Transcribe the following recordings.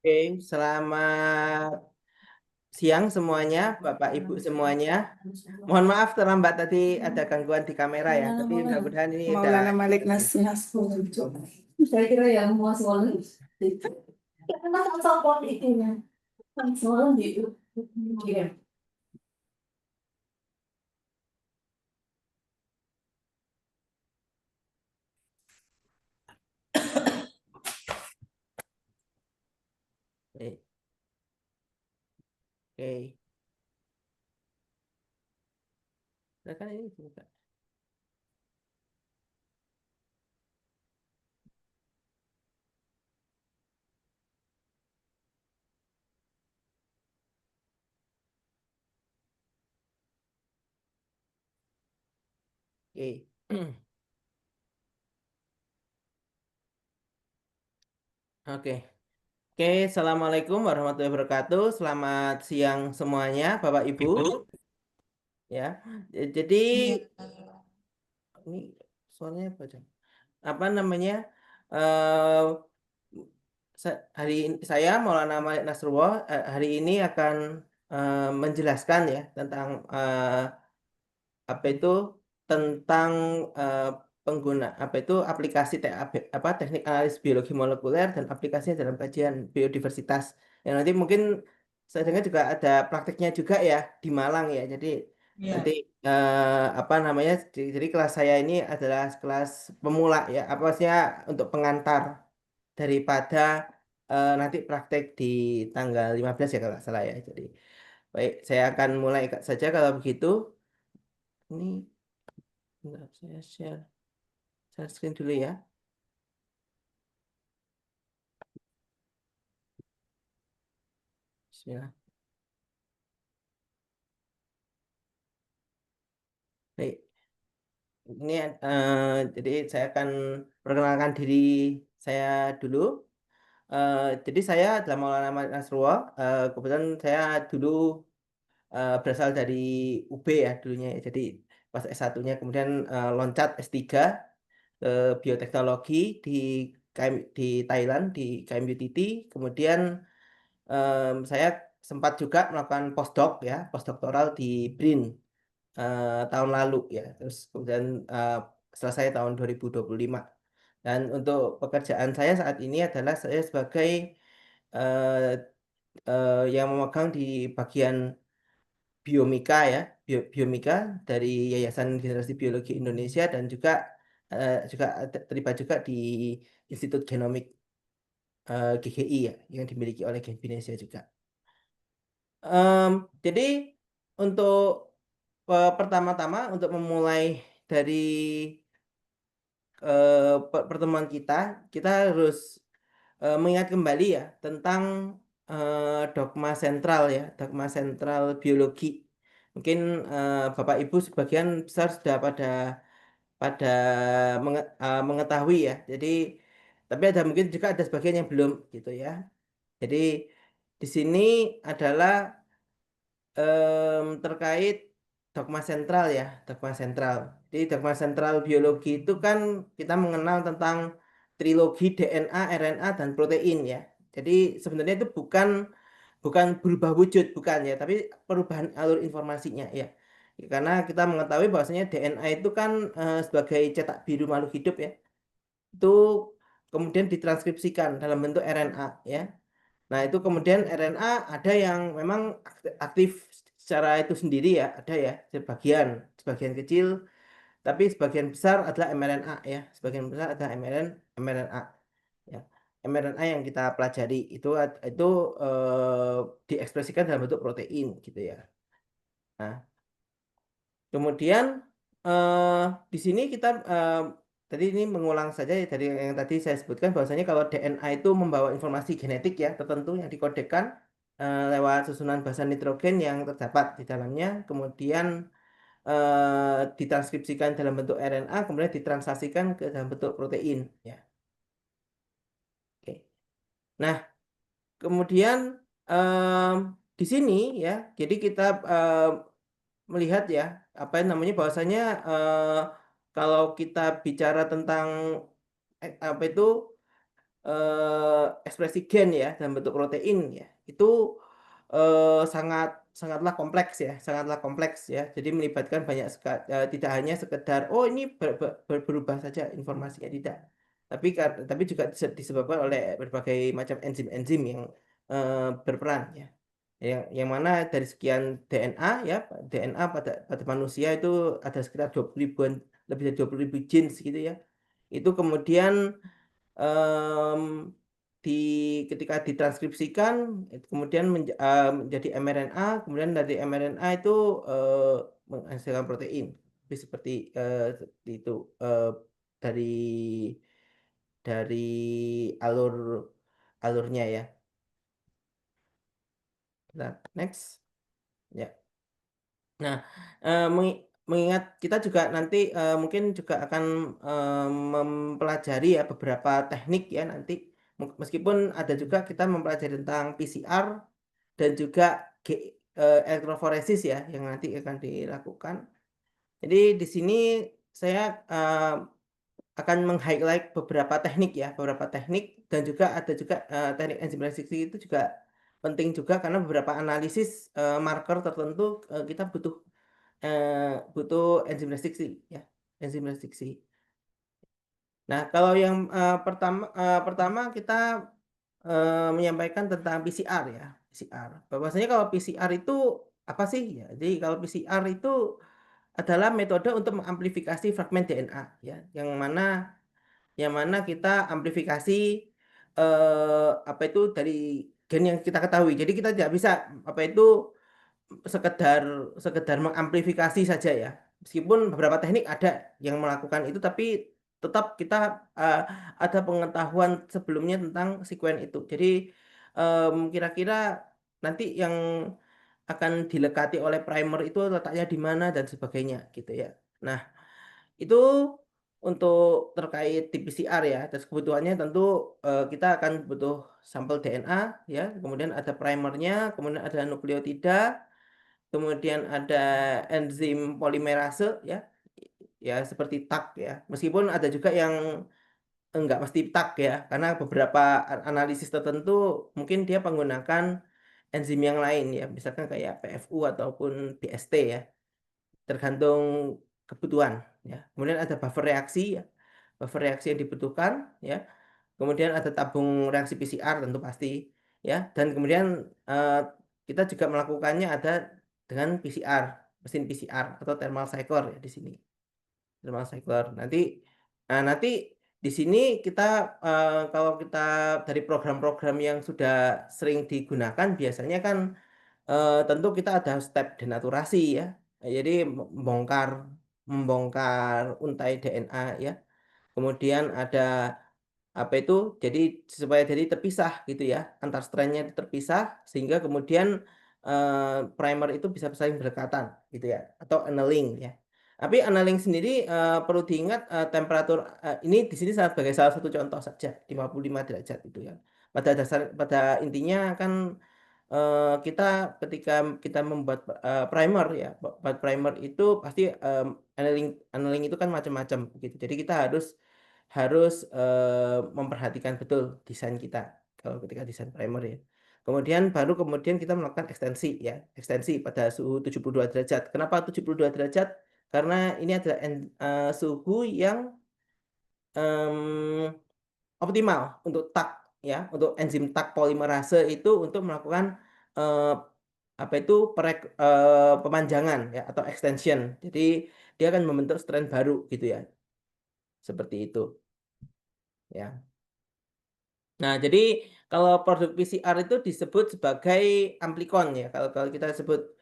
Oke, selamat siang semuanya, Bapak Ibu semuanya. Mohon maaf terlambat tadi ada gangguan di kamera ya, tapi mudah-mudahan ini udah. Maulana Malik Nas Saya kira yang mau soalnya karena support itunya soalnya gitu. Iya. Oke, oke. Silakan ini buka. Oke. Oke. Oke, Assalamualaikum warahmatullahi wabarakatuh. Selamat siang semuanya, Bapak Ibu. Ya, jadi ini soalnya apa, Jam? Apa namanya? eh hari ini saya Maulana Malik Nasrullah hari ini akan menjelaskan ya tentang apa itu tentang eh, pengguna apa itu aplikasi apa teknik analis biologi molekuler dan aplikasinya dalam kajian biodiversitas. Yang nanti mungkin saya dengar juga ada prakteknya juga ya di Malang ya. Jadi nanti apa namanya? Jadi kelas saya ini adalah kelas pemula ya. Apa sih untuk pengantar daripada nanti praktek di tanggal 15 ya kalau nggak salah ya. Jadi baik, saya akan mulai saja kalau begitu. Ini bentar, saya share screen dulu ya. Bismillah. Baik, ini jadi saya akan perkenalkan diri saya dulu. Jadi saya adalah Maulana Malik Nasrullah. Kebetulan saya dulu berasal dari UB ya dulunya, ya. Jadi pas S1-nya kemudian loncat S3 ke bioteknologi di di Thailand di KMUTT. Kemudian saya sempat juga melakukan postdoc ya, postdoktoral di BRIN tahun lalu ya. Terus kemudian selesai tahun 2025. Dan untuk pekerjaan saya saat ini adalah saya sebagai eh, yang memegang di bagian biomika ya, biomika dari Yayasan Generasi Biologi Indonesia dan juga terlibat juga di Institut Genomik GGI ya, yang dimiliki oleh Genbinesia juga. Em, jadi untuk pertama-tama untuk memulai dari pertemuan kita harus mengingat kembali ya tentang dogma sentral ya, dogma sentral biologi. Mungkin Bapak Ibu sebagian besar sudah pada pada mengetahui ya. Jadi tapi ada mungkin juga ada sebagian yang belum gitu ya. Jadi di sini adalah terkait dogma sentral ya, dogma sentral. Jadi dogma sentral biologi itu kan kita mengenal tentang trilogi DNA, RNA dan protein ya. Jadi sebenarnya itu bukan bukan berubah wujud bukan ya, tapi perubahan alur informasinya ya. Karena kita mengetahui bahwasanya DNA itu kan sebagai cetak biru makhluk hidup ya. Itu kemudian ditranskripsikan dalam bentuk RNA ya. Nah, itu kemudian RNA ada yang memang aktif secara itu sendiri ya, ada ya, sebagian kecil, tapi sebagian besar adalah mRNA ya, sebagian besar adalah mRNA ya. mRNA yang kita pelajari itu diekspresikan dalam bentuk protein gitu ya. Nah, kemudian eh, di sini kita tadi ini mengulang saja ya dari yang tadi saya sebutkan bahwasanya kalau DNA itu membawa informasi genetik ya tertentu yang dikodekan lewat susunan basa nitrogen yang terdapat di dalamnya, kemudian ditranskripsikan dalam bentuk RNA, kemudian ditranslasikan ke dalam bentuk protein ya. Oke. Nah, kemudian em, di sini ya, jadi kita melihat ya apa yang namanya bahwasanya kalau kita bicara tentang apa itu ekspresi gen ya dalam bentuk protein ya itu sangatlah kompleks ya, sangatlah kompleks ya. Jadi melibatkan banyak tidak hanya sekedar oh ini berubah saja informasinya tidak. Tapi juga disebabkan oleh berbagai macam enzim-enzim yang berperan ya. Yang mana dari sekian DNA ya, DNA pada manusia itu ada sekitar 20 ribuan, lebih dari 20 ribu genes gitu ya. Itu kemudian em, di ketika ditranskripsikan kemudian menjadi mRNA, kemudian dari mRNA itu menghasilkan protein. Seperti itu eh, dari alur alurnya ya. Nah, next ya. Nah, mengingat kita juga nanti mungkin juga akan mempelajari ya beberapa teknik ya nanti. Meskipun ada juga kita mempelajari tentang PCR dan juga elektroforesis ya yang nanti akan dilakukan. Jadi di sini saya akan meng-highlight beberapa teknik ya, beberapa teknik dan juga ada juga teknik enzim reaksi itu juga penting juga karena beberapa analisis marker tertentu kita butuh enzim restriksi ya, enzim restriksi. Nah, kalau yang pertama kita menyampaikan tentang PCR ya, PCR. Bahwasanya kalau PCR itu apa sih ya? Jadi kalau PCR itu adalah metode untuk mengamplifikasi fragmen DNA ya, yang mana kita amplifikasi apa itu dari gen yang kita ketahui. Jadi kita tidak bisa apa itu sekedar sekedar mengamplifikasi saja ya. Meskipun beberapa teknik ada yang melakukan itu, tapi tetap kita ada pengetahuan sebelumnya tentang sekuen itu. Jadi kira-kira nanti yang akan dilekati oleh primer itu letaknya di mana dan sebagainya gitu ya. Nah, itu untuk terkait di PCR ya. Terus kebutuhannya tentu kita akan butuh sampel DNA ya, kemudian ada primernya, kemudian ada nukleotida, kemudian ada enzim polimerase ya, ya seperti TAG ya. Meskipun ada juga yang enggak mesti TAG ya, karena beberapa analisis tertentu mungkin dia menggunakan enzim yang lain ya, misalkan kayak PFU ataupun BST ya, tergantung kebutuhan ya. Kemudian ada buffer reaksi ya, buffer reaksi yang dibutuhkan ya. Kemudian ada tabung reaksi PCR tentu pasti ya, dan kemudian eh, kita juga melakukannya ada dengan PCR, mesin PCR atau thermal cycler ya di sini. Thermal cycler. Nanti di sini kita kalau kita dari program-program yang sudah sering digunakan biasanya kan tentu kita ada step denaturasi ya. Jadi membongkar membongkar untai DNA ya. Kemudian ada apa itu jadi supaya jadi terpisah gitu ya, antar strandnya terpisah sehingga kemudian primer itu bisa saling berdekatan gitu ya, atau annealing ya. Tapi annealing sendiri perlu diingat temperatur ini di sini sebagai salah satu contoh saja 55 derajat itu ya. Pada intinya kan kita ketika kita membuat primer ya, buat primer itu pasti annealing annealing itu kan macam-macam gitu. Jadi kita harus harus memperhatikan betul desain kita kalau ketika desain primer ya. Kemudian kita melakukan ekstensi ya, ekstensi pada suhu 72 derajat. Kenapa 72 derajat? Karena ini adalah suhu yang em, optimal untuk TAG ya, untuk enzim TAG polimerase itu untuk melakukan eh, apa itu pemanjangan ya atau extension. Jadi dia akan membentuk strand baru gitu ya. Seperti itu ya. Nah, jadi kalau produk PCR itu disebut sebagai amplikon ya. Kalau kalau kita sebut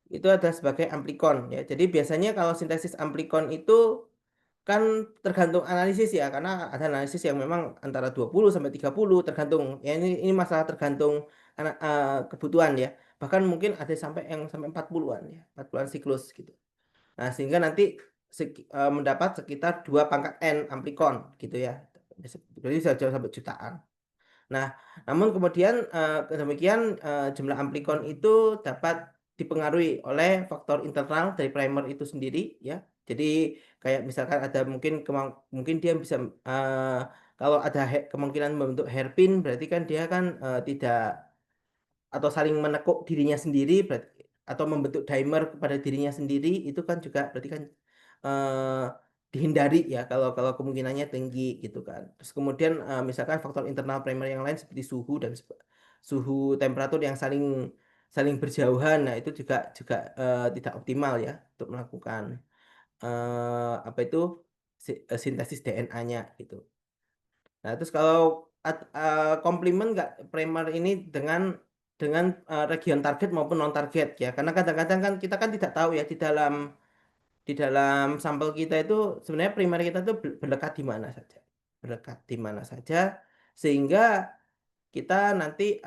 itu adalah sebagai amplikon ya. Jadi biasanya kalau sintesis amplikon itu kan tergantung analisis ya, karena ada analisis yang memang antara 20 sampai 30 tergantung. Ya ini masalah tergantung kebutuhan ya. Bahkan mungkin ada sampai 40-an ya, 40-an siklus gitu. Nah, sehingga nanti mendapat sekitar 2 pangkat N amplikon gitu ya. Jadi bisa jauh sampai jutaan. Nah, namun kemudian demikian jumlah amplikon itu dapat dipengaruhi oleh faktor internal dari primer itu sendiri ya. Jadi kayak misalkan ada mungkin dia bisa Kalau ada kemungkinan membentuk hairpin berarti kan dia kan tidak atau saling menekuk dirinya sendiri berarti, atau membentuk dimer kepada dirinya sendiri itu kan juga berarti kan eh, dihindari ya kalau kalau kemungkinannya tinggi gitu kan. Terus kemudian misalkan faktor internal primer yang lain seperti suhu dan suhu temperatur yang saling saling berjauhan, nah itu juga juga tidak optimal ya untuk melakukan apa itu sintesis DNA-nya gitu. Nah, terus kalau komplement nggak primer ini dengan region target maupun non target ya, karena kadang-kadang kan kita kan tidak tahu ya di dalam sampel kita itu sebenarnya primer kita itu berlekat di mana saja, berlekat di mana saja sehingga kita nanti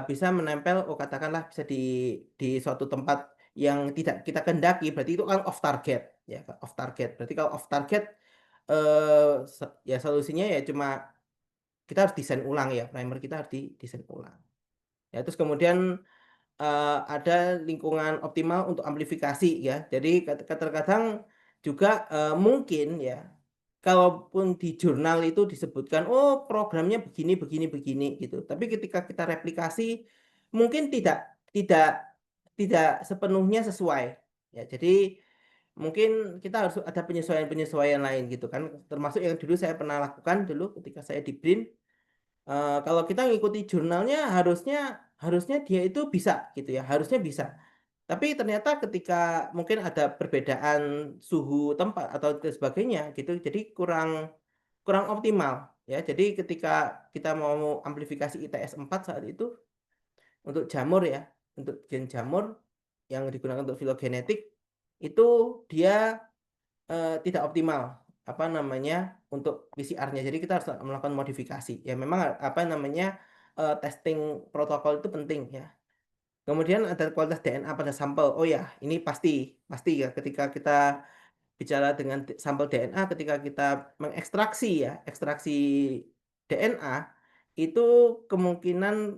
bisa menempel, oh katakanlah bisa di suatu tempat yang tidak kita kendaki, berarti itu kan off target ya, off target. Berarti kalau off target ya solusinya ya cuma kita harus desain ulang ya, primer kita harus didesain ulang. Ya, terus kemudian ada lingkungan optimal untuk amplifikasi ya. Jadi kadang-kadang juga mungkin ya, kalaupun di jurnal itu disebutkan, oh programnya begini, begini, begini gitu. Tapi ketika kita replikasi, mungkin tidak tidak tidak sepenuhnya sesuai. Ya, jadi mungkin kita harus ada penyesuaian-penyesuaian lain gitu kan. Termasuk yang dulu saya pernah lakukan dulu ketika saya di BRIN. Kalau kita ngikuti jurnalnya harusnya harusnya dia itu bisa gitu ya, harusnya bisa. Tapi ternyata ketika mungkin ada perbedaan suhu tempat atau sebagainya gitu, jadi kurang kurang optimal ya. Jadi ketika kita mau amplifikasi ITS 4 saat itu untuk jamur ya, untuk gen jamur yang digunakan untuk filogenetik itu dia tidak optimal apa namanya untuk PCR-nya. Jadi kita harus melakukan modifikasi. Ya memang apa namanya testing protokol itu penting ya. Kemudian ada kualitas DNA pada sampel. Oh ya, ini pasti pasti ya ketika kita bicara dengan sampel DNA, ketika kita mengekstraksi ya, ekstraksi DNA itu kemungkinan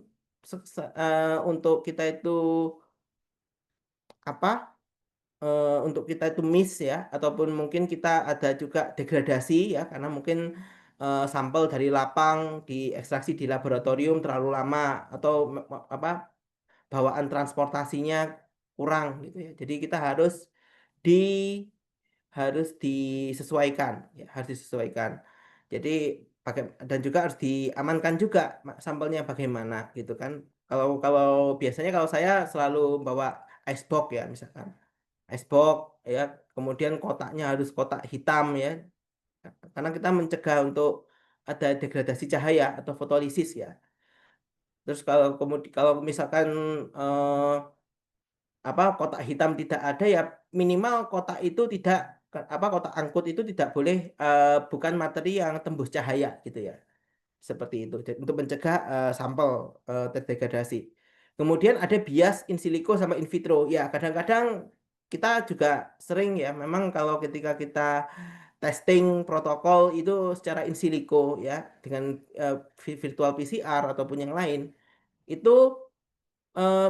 untuk kita itu apa untuk kita itu miss ya, ataupun mungkin kita ada juga degradasi ya, karena mungkin sampel dari lapang diekstraksi di laboratorium terlalu lama atau apa bawaan transportasinya kurang gitu ya. Jadi kita di harus disesuaikan ya, harus disesuaikan. Jadi pakai dan juga harus diamankan juga sampelnya bagaimana gitu kan. Kalau kalau biasanya kalau saya selalu bawa icebox ya misalkan icebox ya, kemudian kotaknya harus kotak hitam ya, karena kita mencegah untuk ada degradasi cahaya atau fotolisis ya. Terus kalau kemudian kalau misalkan eh, apa kotak hitam tidak ada ya, minimal kotak itu tidak apa kotak angkut itu tidak boleh bukan materi yang tembus cahaya gitu ya. Seperti itu untuk mencegah sampel terdegradasi. Kemudian ada bias in silico sama in vitro. Ya, kadang-kadang kita juga sering ya, memang kalau ketika kita testing protokol itu secara in silico ya dengan virtual PCR ataupun yang lain itu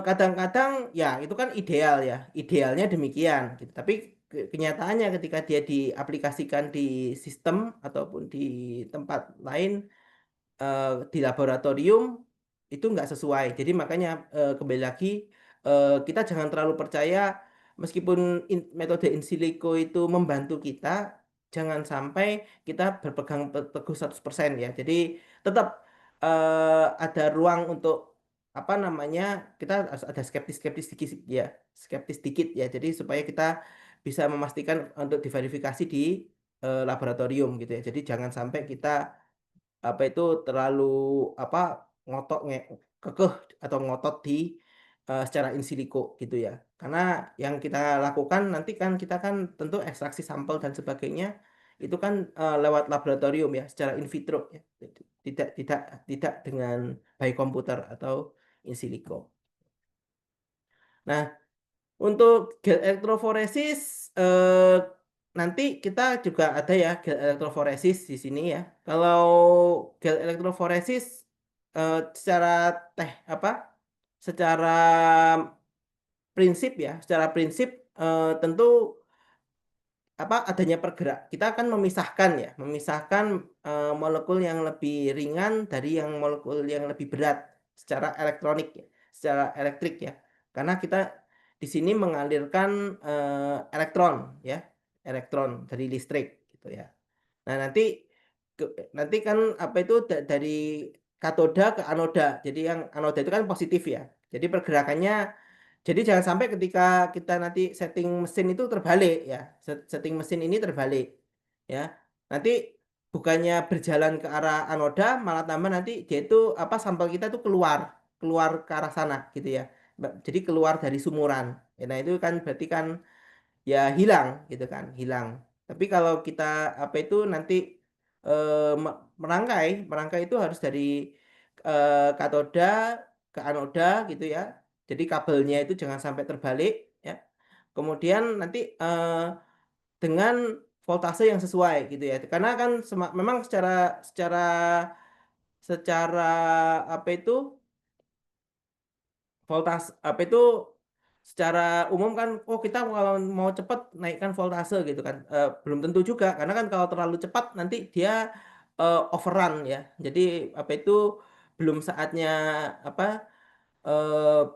kadang-kadang ya itu kan ideal ya, idealnya demikian gitu. Tapi kenyataannya ketika dia diaplikasikan di sistem ataupun di tempat lain di laboratorium itu nggak sesuai. Jadi makanya kembali lagi kita jangan terlalu percaya meskipun metode in silico itu membantu kita, jangan sampai kita berpegang teguh 100% ya. Jadi tetap ada ruang untuk apa namanya kita harus ada skeptis-skeptis dikit ya, skeptis dikit ya. Jadi supaya kita bisa memastikan untuk diverifikasi di laboratorium gitu ya. Jadi jangan sampai kita apa itu terlalu apa ngotot kekeh atau ngotot di secara in silico gitu ya. Karena yang kita lakukan nanti kan kita kan tentu ekstraksi sampel dan sebagainya itu kan lewat laboratorium ya, secara in vitro ya. Jadi tidak dengan by komputer atau in silico. Nah, untuk gel elektroforesis nanti kita juga ada ya gel elektroforesis di sini ya. Kalau gel elektroforesis secara apa? Secara prinsip ya, secara prinsip tentu adanya kita akan memisahkan ya, memisahkan molekul yang lebih ringan dari yang molekul yang lebih berat secara elektronik ya, secara elektrik ya. Karena kita di sini mengalirkan elektron ya, elektron dari listrik gitu ya. Nah, nanti kan apa itu dari katoda ke anoda. Jadi yang anoda itu kan positif ya. Jadi pergerakannya, jadi jangan sampai ketika kita nanti setting mesin itu terbalik ya. Setting mesin ini terbalik ya. Nanti bukannya berjalan ke arah anoda, malah tambah nanti dia itu apa, sampel kita itu keluar keluar ke arah sana gitu ya. Jadi keluar dari sumuran. Ya, nah itu kan berarti kan ya hilang gitu kan, hilang. Tapi kalau kita apa itu nanti merangkai merangkai itu harus dari katoda ke anoda gitu ya. Jadi kabelnya itu jangan sampai terbalik ya. Kemudian nanti dengan voltase yang sesuai gitu ya. Karena kan memang secara secara secara apa itu voltas apa itu secara umum kan, oh kita kalau mau cepat naikkan voltase gitu kan. Belum tentu juga, karena kan kalau terlalu cepat nanti dia overrun ya. Jadi apa itu belum saatnya apa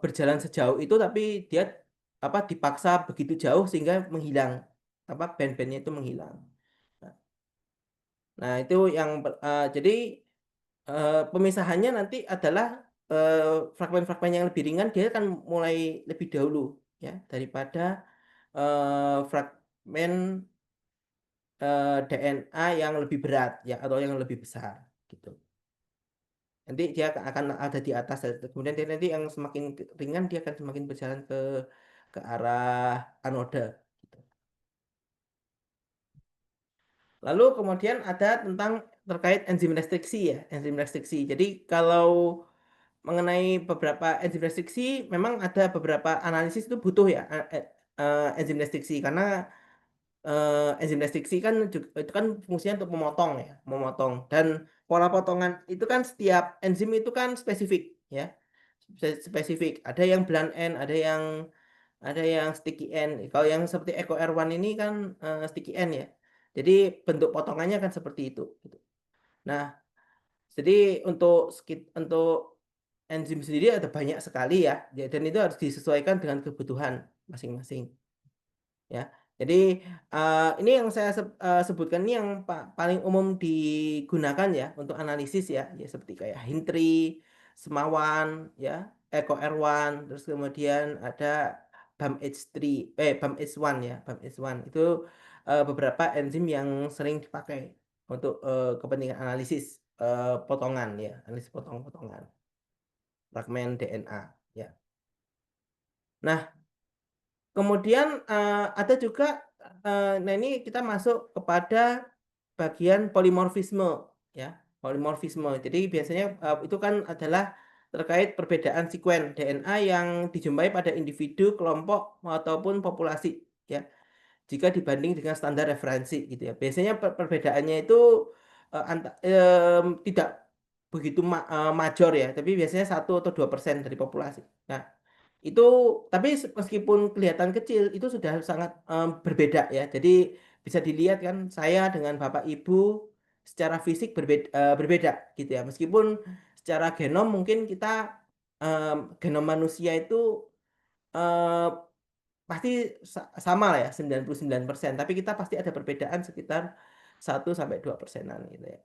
berjalan sejauh itu, tapi dia apa dipaksa begitu jauh sehingga menghilang, apa band-bandnya itu menghilang. Nah itu yang jadi pemisahannya nanti adalah fragmen-fragmen yang lebih ringan dia akan mulai lebih dahulu ya daripada fragmen DNA yang lebih berat ya atau yang lebih besar gitu. Nanti dia akan ada di atas, kemudian dia nanti yang semakin ringan dia akan semakin berjalan ke arah anoda gitu. Lalu kemudian ada tentang terkait enzim restriksi ya, enzim restriksi. Jadi kalau mengenai beberapa enzim restriksi, memang ada beberapa analisis itu butuh ya enzim restriksi, karena enzim restriksi kan juga, itu kan fungsinya untuk memotong ya, memotong, dan pola potongan itu kan setiap enzim itu kan spesifik ya, spesifik. Ada yang blunt end, ada yang sticky end. Kalau yang seperti Eco R1 ini kan sticky end ya. Jadi bentuk potongannya kan seperti itu gitu. Nah, jadi untuk enzim sendiri ada banyak sekali ya, dan itu harus disesuaikan dengan kebutuhan masing-masing ya. Jadi ini yang saya sebutkan ini yang paling umum digunakan ya untuk analisis ya, ya seperti kayak Hintri, Semawan ya, Eco R1, terus kemudian ada BAMH3, BAMH1 ya, BAMH1 itu beberapa enzim yang sering dipakai untuk kepentingan analisis potongan ya, analisis potong-potongan fragmen DNA ya. Nah, kemudian ada juga nah ini kita masuk kepada bagian polimorfisme ya, polimorfisme. Jadi biasanya itu kan adalah terkait perbedaan sekuen DNA yang dijumpai pada individu, kelompok ataupun populasi ya, jika dibanding dengan standar referensi gitu ya. Biasanya perbedaannya itu tidak begitu major ya, tapi biasanya 1 atau 2% dari populasi. Nah, itu tapi meskipun kelihatan kecil itu sudah sangat berbeda ya. Jadi bisa dilihat kan saya dengan Bapak Ibu secara fisik berbeda gitu ya. Meskipun secara genom mungkin kita genom manusia itu eh, pasti sama lah ya, 99%, tapi kita pasti ada perbedaan sekitar 1 sampai 2%-an gitu ya.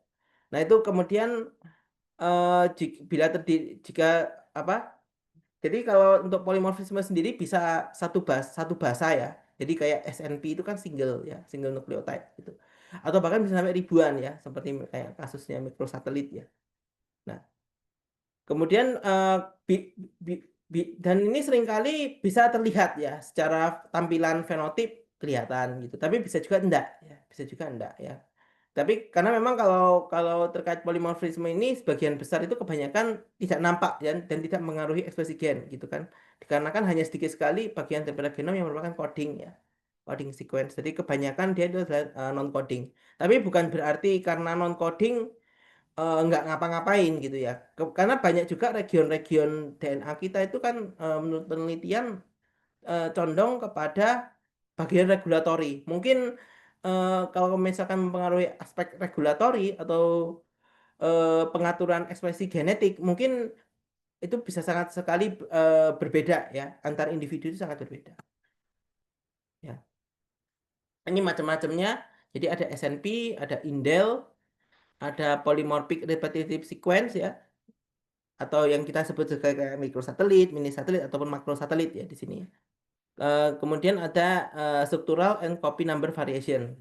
Nah, itu kemudian bila jika apa, jadi kalau untuk polimorfisme sendiri bisa satu bahasa ya. Jadi kayak SNP itu kan single ya, single nucleotide gitu. Atau bahkan bisa sampai ribuan ya, seperti kayak kasusnya mikrosatelit ya. Nah, kemudian dan ini seringkali bisa terlihat ya secara tampilan fenotip kelihatan gitu. Tapi bisa juga enggak ya, bisa juga enggak ya. Tapi karena memang kalau kalau terkait polimorfisme ini sebagian besar itu kebanyakan tidak nampak ya, dan tidak mengaruhi ekspresi gen gitu kan. Dikarenakan hanya sedikit sekali bagian daripada genom yang merupakan coding ya, coding sequence. Jadi kebanyakan dia itu adalah non coding. Tapi bukan berarti karena non coding nggak ngapa-ngapain gitu ya. Karena banyak juga region-region DNA kita itu kan menurut penelitian condong kepada bagian regulatory. Mungkin kalau misalkan mempengaruhi aspek regulatori atau pengaturan ekspresi genetik, mungkin itu bisa sangat sekali berbeda ya, antar individu itu sangat berbeda. Ya, ini macam-macamnya. Jadi ada SNP, ada indel, ada polymorphic repetitive sequence ya, atau yang kita sebut sebagai mikrosatelit, mini satelit ataupun makrosatelit ya di sini ya. Kemudian ada structural and copy number variation.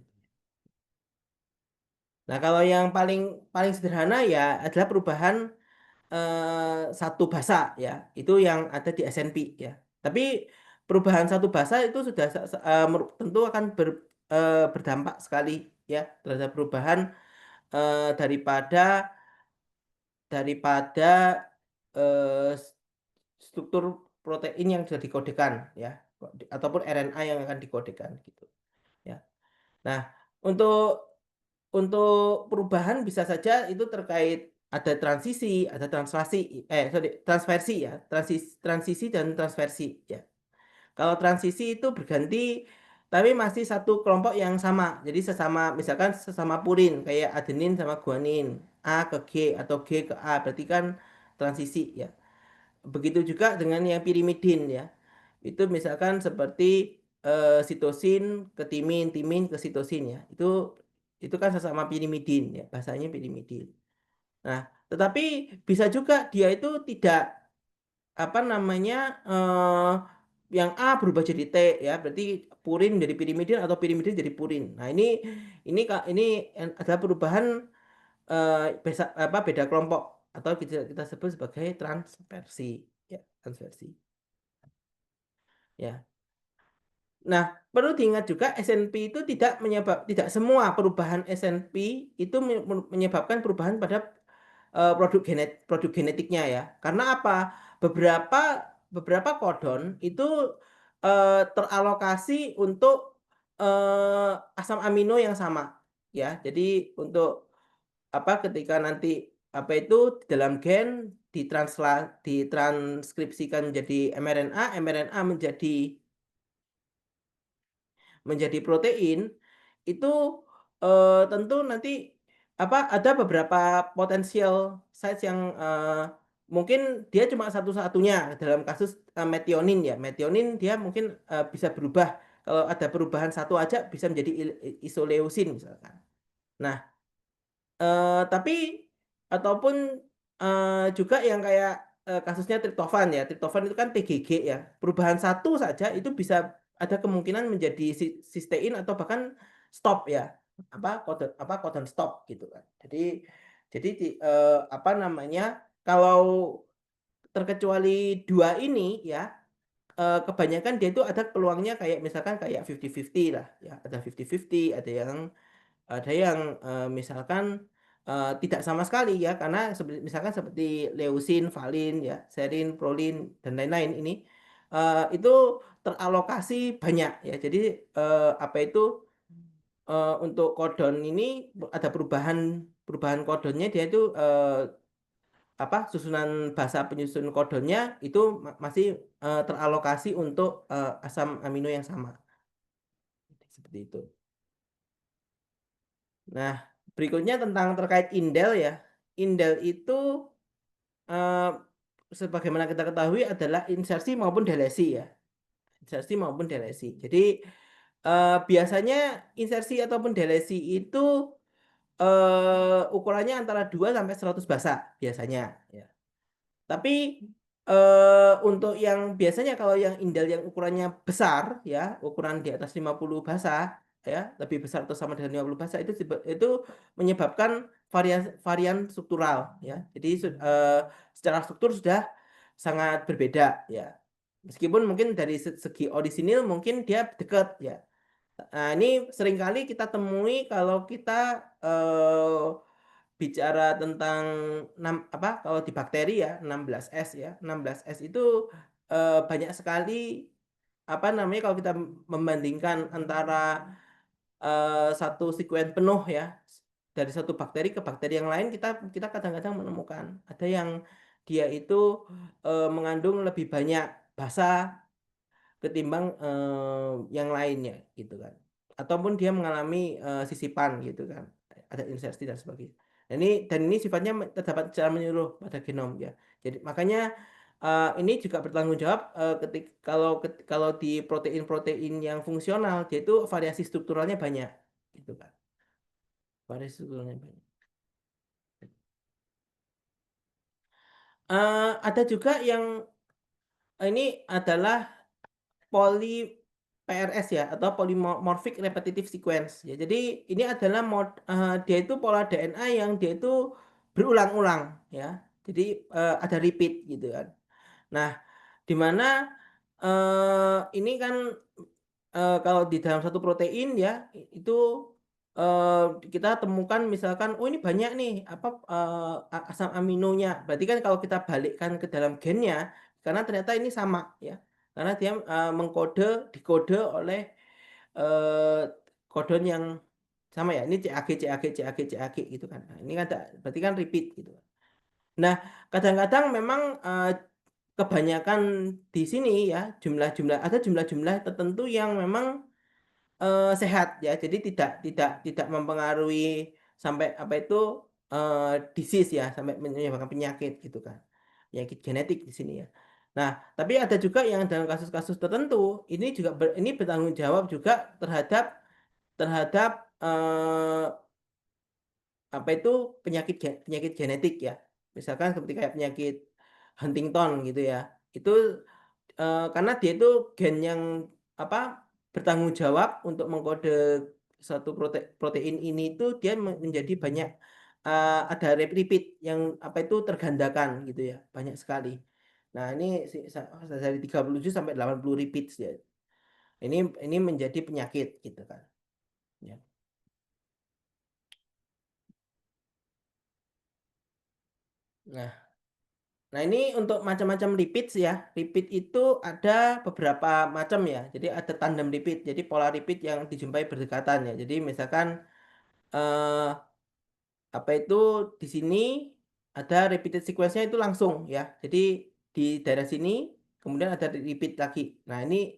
Nah, kalau yang paling paling sederhana ya adalah perubahan satu bahasa ya, itu yang ada di SNP ya. Tapi perubahan satu bahasa itu sudah tentu akan berdampak sekali ya terhadap perubahan daripada daripada eh, struktur protein yang sudah dikodekan ya, ataupun RNA yang akan dikodekan gitu ya. Nah, untuk perubahan bisa saja itu terkait ada transisi, ada translasi, sorry, transversi ya, transisi dan transversi ya. Kalau transisi itu berganti, tapi masih satu kelompok yang sama. Jadi sesama, misalkan sesama purin, kayak adenin sama guanin, A ke G atau G ke A, berarti kan transisi ya. Begitu juga dengan yang pirimidin ya. Itu misalkan seperti sitosin ke timin, timin ke sitosin ya. Itu kan sesama pirimidin ya, bahasanya pirimidin. Nah, tetapi bisa juga dia itu tidak apa namanya yang A berubah jadi T ya, berarti purin jadi pirimidin atau pirimidin jadi purin. Nah, ini adalah perubahan beda kelompok atau kita sebut sebagai transversi ya, transversi. Ya. Nah, perlu diingat juga SNP itu tidak semua perubahan SNP itu menyebabkan perubahan pada produk genetiknya ya. Karena apa? Beberapa beberapa kodon itu teralokasi untuk asam amino yang sama ya. Jadi untuk apa ketika nanti apa itu di dalam gen ditranskripsikan menjadi mRNA, mRNA menjadi protein itu tentu nanti apa ada beberapa potensial sites yang mungkin dia cuma satu-satunya dalam kasus metionin ya. Metionin dia mungkin bisa berubah kalau ada perubahan satu aja bisa menjadi isoleusin misalkan. Nah, tapi ataupun juga yang kayak kasusnya triptofan ya. Triptofan itu kan TGG ya. Perubahan satu saja itu bisa ada kemungkinan menjadi sistein atau bahkan stop ya. Codon stop gitu kan. Jadi apa namanya? Kalau terkecuali dua ini ya kebanyakan dia itu ada peluangnya kayak misalkan kayak 50-50 lah ya. Ada 50-50, ada yang misalkan tidak sama sekali ya karena misalkan seperti leusin, valin ya, serin, prolin dan lain-lain ini itu teralokasi banyak ya. Jadi apa itu untuk kodon ini ada perubahan perubahan kodonnya dia itu apa susunan bahasa penyusun kodonnya itu masih teralokasi untuk asam amino yang sama. Seperti itu. Nah, berikutnya tentang terkait indel ya. Indel itu eh, sebagaimana kita ketahui adalah insersi maupun delesi ya. Insersi maupun delesi. Jadi biasanya insersi ataupun delesi itu ukurannya antara 2 sampai 100 basa biasanya ya. Tapi untuk yang biasanya kalau yang indel yang ukurannya besar ya, ukuran di atas 50 basa ya, lebih besar atau sama dengan 50 basa itu menyebabkan varian varian struktural ya. Jadi secara struktur sudah sangat berbeda ya. Meskipun mungkin dari segi orisinil mungkin dia dekat ya. Nah, ini seringkali kita temui kalau kita bicara tentang apa kalau di bakteri ya 16S ya. 16S itu banyak sekali apa namanya kalau kita membandingkan antara satu sekuen penuh ya dari satu bakteri ke bakteri yang lain kita kita kadang-kadang menemukan ada yang dia itu mengandung lebih banyak basa ketimbang yang lainnya gitu kan. ataupun dia mengalami sisipan gitu kan, ada insersi dan sebagainya. Dan ini sifatnya terdapat secara menyeluruh pada genom ya. Jadi makanya ini juga bertanggung jawab kalau di protein-protein yang fungsional dia itu variasi strukturalnya banyak gitu kan. Variasi strukturalnya banyak. Ada juga yang ini adalah poli PRS ya, atau polymorphic repetitive sequence ya. Jadi ini adalah dia itu pola DNA yang dia itu berulang-ulang ya. Jadi ada repeat gitu kan. Nah, di mana ini kan kalau di dalam satu protein ya itu eh, kita temukan misalkan oh ini banyak nih apa asam aminonya. Berarti kan kalau kita balikkan ke dalam gennya karena ternyata ini sama ya. Karena dia dikode oleh eh, kodon yang sama ya. Ini CAG CAG CAG CAG gitu kan. Nah, ini kan berarti kan repeat gitu. Nah, kadang-kadang memang kebanyakan di sini ya ada jumlah-jumlah tertentu yang memang sehat ya. Jadi tidak mempengaruhi sampai apa itu disease ya, sampai menyebabkan penyakit gitu kan. Penyakit genetik di sini ya. Nah, tapi ada juga yang dalam kasus-kasus tertentu ini bertanggung jawab juga terhadap terhadap apa itu penyakit genetik ya. Misalkan seperti kayak penyakit Huntington gitu ya. Itu karena dia itu gen yang apa bertanggung jawab untuk mengkode satu protein ini itu dia menjadi banyak ada repeat yang apa itu tergandakan gitu ya, banyak sekali. Nah, ini dari 37 sampai 80 repeats ya. Ini menjadi penyakit gitu kan. Ya. Nah, Nah, ini untuk macam-macam repeats ya. Repeat itu ada beberapa macam ya. Jadi ada tandem repeat. Jadi pola repeat yang dijumpai berdekatan ya. Jadi misalkan eh, apa itu di sini ada repeated sequence-nya itu langsung ya. Jadi di daerah sini kemudian ada repeat lagi. Nah, ini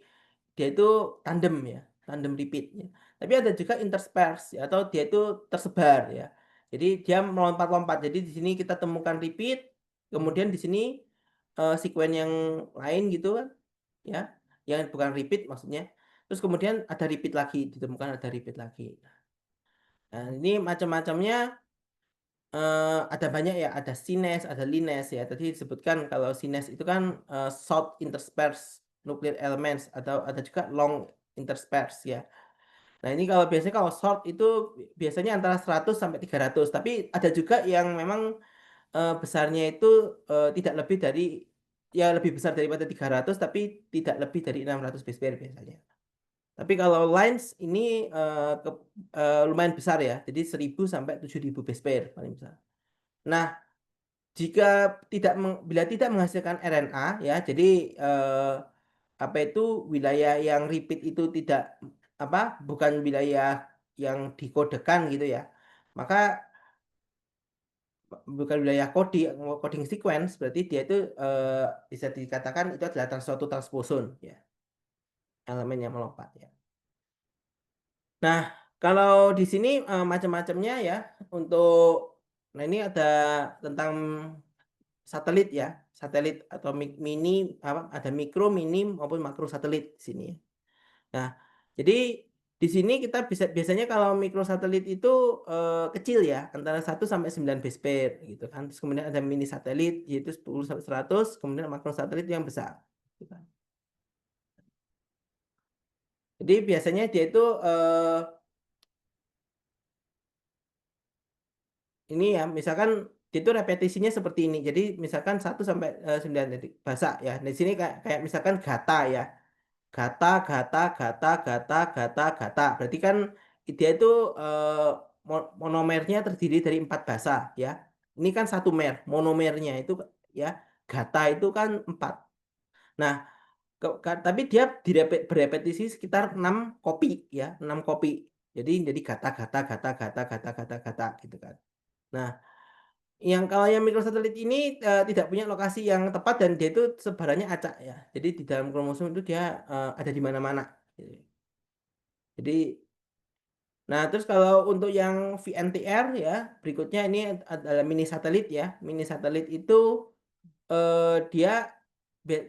dia itu tandem ya, tandem repeat ya. Tapi ada juga intersperse ya, atau dia itu tersebar ya. Jadi dia melompat-lompat. Jadi di sini kita temukan repeat, kemudian di sini sequence yang lain gitu kan ya, yang bukan repeat maksudnya. Terus kemudian ada repeat lagi, ditemukan ada repeat lagi. Nah, ini macam-macamnya ada banyak ya, ada sines, ada lines ya. Tadi disebutkan kalau sines itu kan short interspersed nuclear elements atau ada juga long interspersed ya. Nah, ini kalau short itu biasanya antara 100 sampai 300, tapi ada juga yang memang besarnya itu tidak lebih dari ya lebih besar daripada 300 tapi tidak lebih dari 600 base pair biasanya. Tapi kalau lines ini lumayan besar ya. Jadi 1000 sampai 7000 base pair paling besar. Nah, jika bila tidak menghasilkan RNA ya, jadi eh, apa itu wilayah yang repeat itu tidak apa bukan wilayah yang dikodekan gitu ya. Maka bukan wilayah coding sequence berarti dia itu bisa dikatakan itu adalah suatu transposon ya, elemen yang melompat ya. Nah, kalau di sini macam-macamnya ya untuk nah ini ada tentang satelit ya, satelit atau mini apa ada mikro, mini maupun makro satelit di sini. Nah, jadi di sini kita biasanya kalau mikrosatelit itu kecil ya, antara 1 sampai 9 base pair gitu kan. Terus kemudian ada mini satelit yaitu 10 sampai 100, kemudian makrosatelit yang besar gitu kan. Jadi biasanya dia itu ini ya, misalkan dia itu repetisinya seperti ini. Jadi misalkan 1 sampai 9 detik bahasa ya. Di sini kayak misalkan gata ya. Gata, gata, gata, gata, gata, gata. Berarti kan dia itu monomernya terdiri dari 4 basa ya. Ini kan satu mer, monomernya itu ya gata itu kan 4. Nah, tapi dia berepetisi sekitar 6 kopi ya, 6 kopi. Jadi gata, gata, gata, gata, gata, gata, gata gitu kan. Nah, kalau yang mikrosatelit ini tidak punya lokasi yang tepat dan dia itu sebarannya acak ya. Jadi di dalam kromosom itu dia ada di mana-mana. Gitu. Jadi Nah, terus kalau untuk yang VNTR ya, berikutnya ini adalah mini satelit ya. Mini satelit itu dia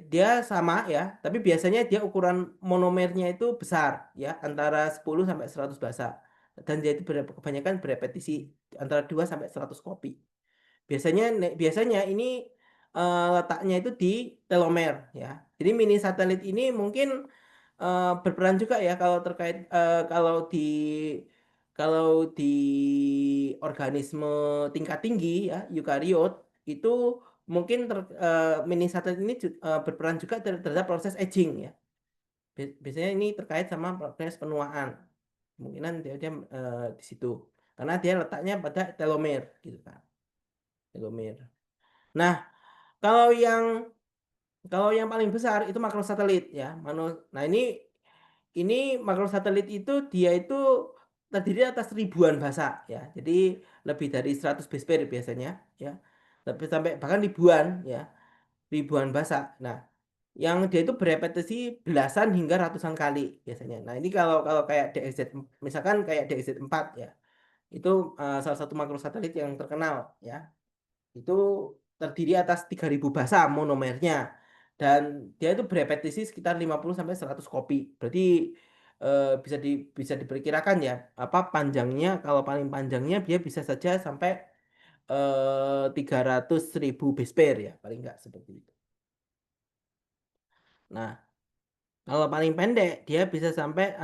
dia sama ya, tapi biasanya dia ukuran monomernya itu besar ya, antara 10 sampai 100 basa. Dan dia itu kebanyakan berepetisi antara 2 sampai 100 kopi. Biasanya ini letaknya itu di telomer ya. Jadi mini satelit ini mungkin berperan juga ya kalau terkait kalau di organisme tingkat tinggi ya eukariot itu mungkin mini satelit ini berperan juga terhadap proses aging ya. Biasanya ini terkait sama proses penuaan. Kemungkinan dia di situ karena dia letaknya pada telomer gitu kan. Telomer. Nah, kalau yang kalau yang paling besar itu makrosatelit ya. Nah, ini makrosatelit itu dia itu terdiri atas ribuan bahasa ya. Jadi lebih dari 100 base pair biasanya ya. Tapi sampai bahkan ribuan ya, ribuan bahasa. Nah, yang dia itu berepetisi belasan hingga ratusan kali biasanya. Nah, ini kalau kalau kayak DXZ misalkan kayak DXZ 4 ya. Itu salah satu makrosatelit yang terkenal ya. Itu terdiri atas 3.000 bahasa monomernya dan dia itu berepetisi sekitar 50 sampai 100 kopi. Berarti bisa diperkirakan ya apa panjangnya, kalau paling panjangnya dia bisa saja sampai 300.000 base pair ya, paling enggak seperti itu. Nah, kalau paling pendek dia bisa sampai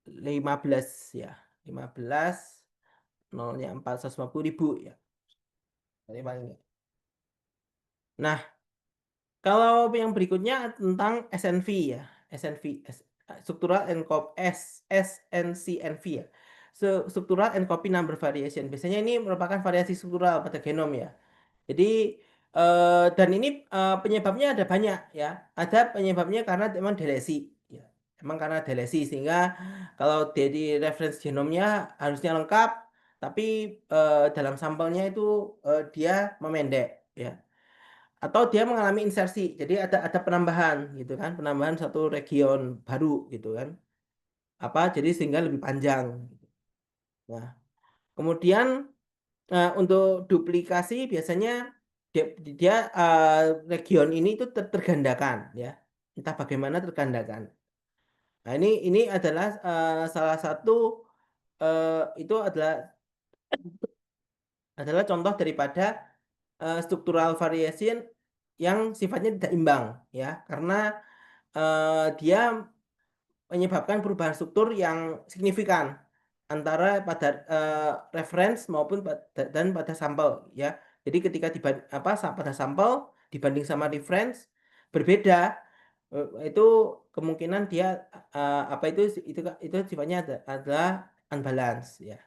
15 ya. 15 nolnya 450.000 ya. Jadi paling. Nah, kalau yang berikutnya tentang SNV ya, SNV, Structural and Copy SNCNV ya, Structural and Copy Number Variation. Biasanya ini merupakan variasi struktural pada genom ya. Jadi dan ini penyebabnya ada banyak ya. Ada penyebabnya karena memang delesi ya. Emang karena delesi sehingga kalau dari reference genomnya harusnya lengkap, tapi dalam sampelnya itu dia memendek ya, atau dia mengalami insersi jadi ada penambahan gitu kan, penambahan satu region baru gitu kan, apa jadi sehingga lebih panjang. Nah, kemudian untuk duplikasi biasanya dia region ini itu tergandakan ya, entah bagaimana tergandakan. Nah, ini adalah salah satu itu adalah contoh daripada structural variation yang sifatnya tidak imbang ya, karena dia menyebabkan perubahan struktur yang signifikan antara pada reference maupun dan pada sampel ya. Jadi ketika pada sampel dibanding sama reference berbeda, itu kemungkinan dia apa itu sifatnya adalah unbalance ya,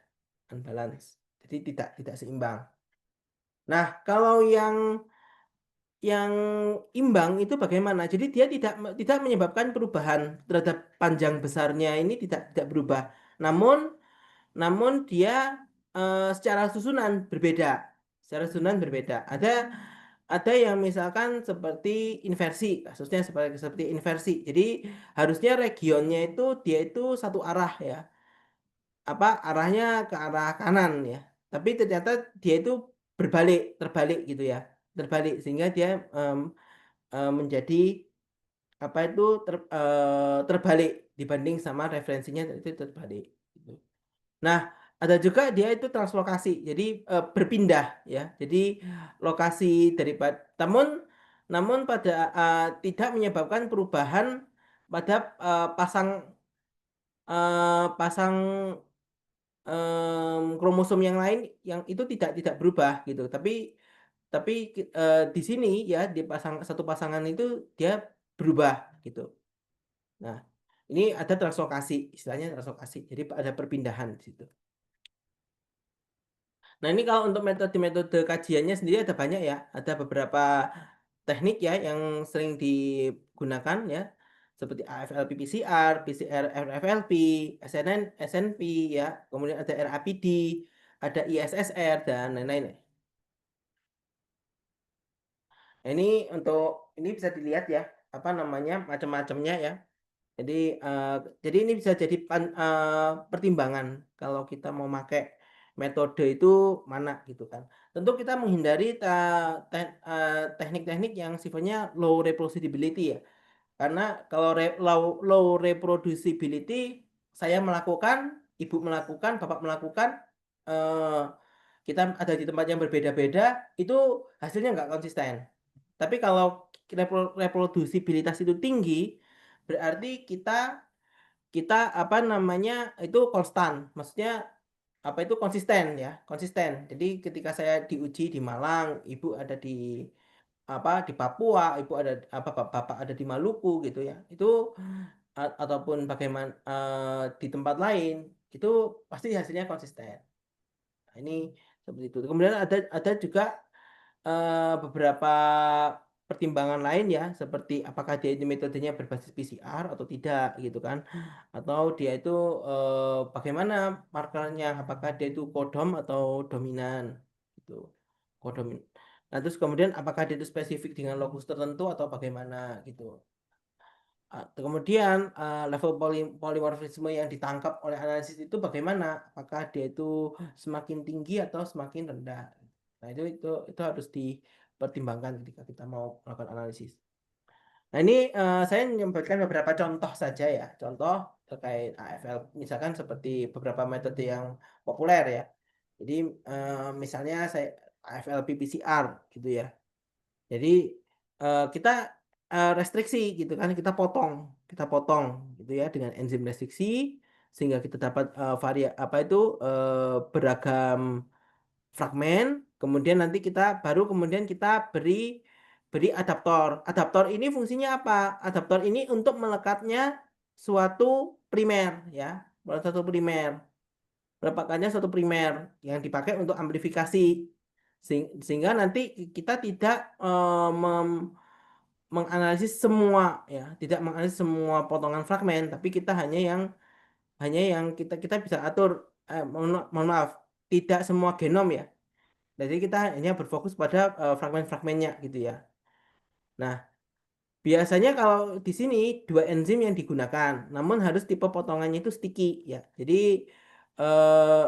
unbalance. Jadi tidak seimbang. Nah, kalau yang imbang itu bagaimana? Jadi dia tidak menyebabkan perubahan terhadap panjang besarnya, ini tidak berubah. Namun namun dia secara susunan berbeda. Secara susunan berbeda. Ada yang misalkan seperti inversi, kasusnya seperti inversi. Jadi harusnya regionnya itu dia itu satu arah ya. Apa arahnya ke arah kanan ya. Tapi ternyata dia itu terbalik gitu ya. Terbalik sehingga dia menjadi apa itu terbalik dibanding sama referensinya itu terbalik gitu. Nah, ada juga dia itu translokasi, jadi berpindah ya. Jadi lokasi daripada namun pada tidak menyebabkan perubahan pada pasang pasang kromosom yang lain yang itu tidak berubah gitu. Tapi di sini ya di satu pasangan itu dia berubah gitu. Nah, ini ada translokasi, istilahnya translokasi. Jadi ada perpindahan di situ. Nah, ini kalau untuk metode-metode kajiannya sendiri ada banyak ya. Ada beberapa teknik ya yang sering digunakan ya. Seperti AFLP PCR, PCR RFLP, SNP ya. Kemudian ada RAPD, ada ISSR dan lain-lain. Nah, ini untuk ini bisa dilihat ya, apa namanya macam-macamnya ya. Jadi eh, jadi ini bisa jadi pertimbangan kalau kita mau pakai metode itu mana gitu kan. Tentu kita menghindari teknik-teknik yang sifatnya low reproducibility ya. Karena kalau low reproducibility saya melakukan, ibu melakukan, bapak melakukan, eh, kita ada di tempat yang berbeda-beda, itu hasilnya nggak konsisten. Tapi kalau reproducibilitas itu tinggi, berarti kita kita apa namanya itu konstan. Maksudnya apa itu konsisten ya, konsisten. Jadi ketika saya diuji di Malang, ibu ada di apa di Papua, ibu ada apa bapak ada di Maluku gitu ya. Itu ataupun bagaimana di tempat lain, itu pasti hasilnya konsisten. Nah, ini seperti itu. Kemudian ada juga beberapa pertimbangan lain ya, seperti apakah dia itu metodenya berbasis PCR atau tidak gitu kan, atau dia itu bagaimana markernya, apakah dia itu kodom atau dominan gitu, kodomin. Nah terus kemudian apakah dia itu spesifik dengan lokus tertentu atau bagaimana gitu. Kemudian level polimorfisme yang ditangkap oleh analisis itu bagaimana? Apakah dia itu semakin tinggi atau semakin rendah? Nah, itu harus dipertimbangkan ketika kita mau melakukan analisis. Nah, ini saya menyampaikan beberapa contoh saja ya, contoh terkait AFL, misalkan seperti beberapa metode yang populer ya. Jadi misalnya saya AFL PCR gitu ya. Jadi kita restriksi gitu kan, kita potong gitu ya dengan enzim restriksi sehingga kita dapat apa itu beragam fragmen. Kemudian nanti kemudian kita beri beri adaptor. Adaptor ini fungsinya apa? Adaptor ini untuk melekatnya suatu primer ya, suatu primer, melepaskannya suatu primer yang dipakai untuk amplifikasi sehingga nanti kita tidak menganalisis semua ya, tidak menganalisis semua potongan fragmen, tapi kita hanya yang kita bisa atur, mohon maaf, tidak semua genom ya. Jadi kita hanya berfokus pada fragmen-fragmennya gitu ya. Nah, biasanya kalau di sini dua enzim yang digunakan, namun harus tipe potongannya itu sticky ya. Jadi eh,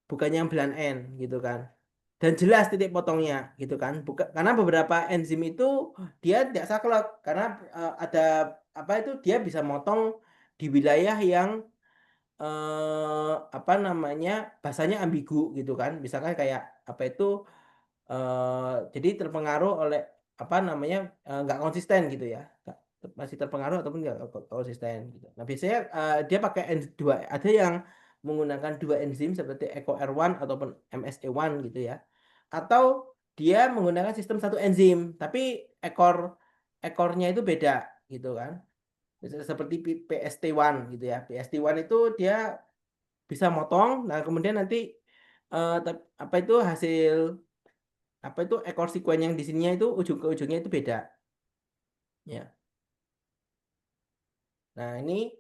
bukannya yang belan N gitu kan. Dan jelas titik potongnya gitu kan. Karena beberapa enzim itu dia tidak saklek karena ada apa itu dia bisa motong di wilayah yang apa namanya bahasanya ambigu gitu kan. Misalkan kayak apa itu jadi terpengaruh oleh apa namanya nggak konsisten gitu ya. Masih terpengaruh ataupun nggak konsisten gitu. Nah biasanya dia pakai dua, ada yang menggunakan dua enzim seperti EcoR1 ataupun MSA1 gitu ya, atau dia menggunakan sistem satu enzim tapi ekornya itu beda gitu kan. Seperti PST1 gitu ya, PST1 itu dia bisa motong, nah kemudian nanti apa itu hasil apa itu ekor sekuen yang di sininya itu ujung ke ujungnya itu beda ya. Nah ini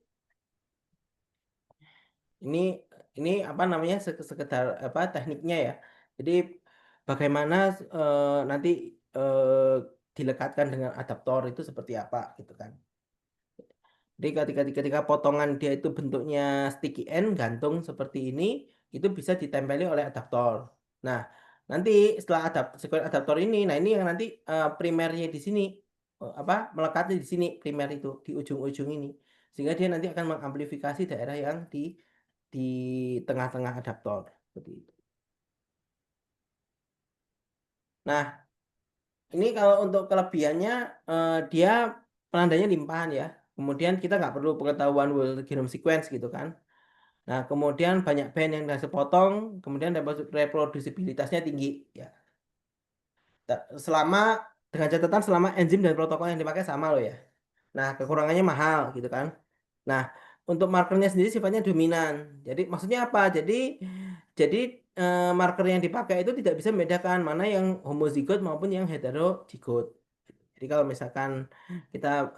ini apa namanya sekedar apa tekniknya ya. Jadi bagaimana nanti dilekatkan dengan adaptor itu seperti apa gitu kan. Jadi ketika potongan dia itu bentuknya sticky end gantung seperti ini, itu bisa ditempeli oleh adaptor. Nah, nanti setelah sekuen adaptor ini, nah ini yang nanti primernya di sini, apa melekatnya di sini primer itu di ujung-ujung ini, sehingga dia nanti akan mengamplifikasi daerah yang di tengah-tengah adaptor seperti itu. Nah, ini kalau untuk kelebihannya dia penandanya limpahan ya. Kemudian kita nggak perlu pengetahuan whole genome sequence gitu kan. Nah, kemudian banyak band yang nggak sepotong, kemudian reproducibilitasnya tinggi ya. Selama dengan catatan selama enzim dan protokol yang dipakai sama loh ya. Nah, kekurangannya mahal gitu kan. Nah, untuk markernya sendiri sifatnya dominan. Jadi maksudnya apa? Jadi marker yang dipakai itu tidak bisa membedakan mana yang homozigot maupun yang heterozigot. Jadi kalau misalkan kita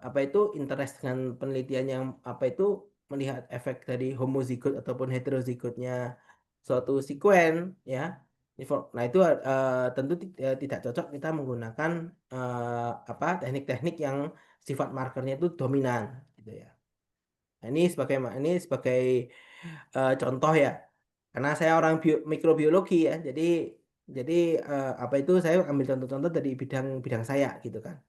apa itu interest dengan penelitian yang apa itu melihat efek dari homozigot ataupun heterozigotnya suatu sekuen ya. Nah itu tentu tidak cocok kita menggunakan apa teknik-teknik yang sifat markernya itu dominan. gitu ya. Nah, ini sebagai contoh ya. Karena saya orang mikrobiologi ya, jadi apa itu saya ambil contoh-contoh dari bidang-bidang saya gitu kan.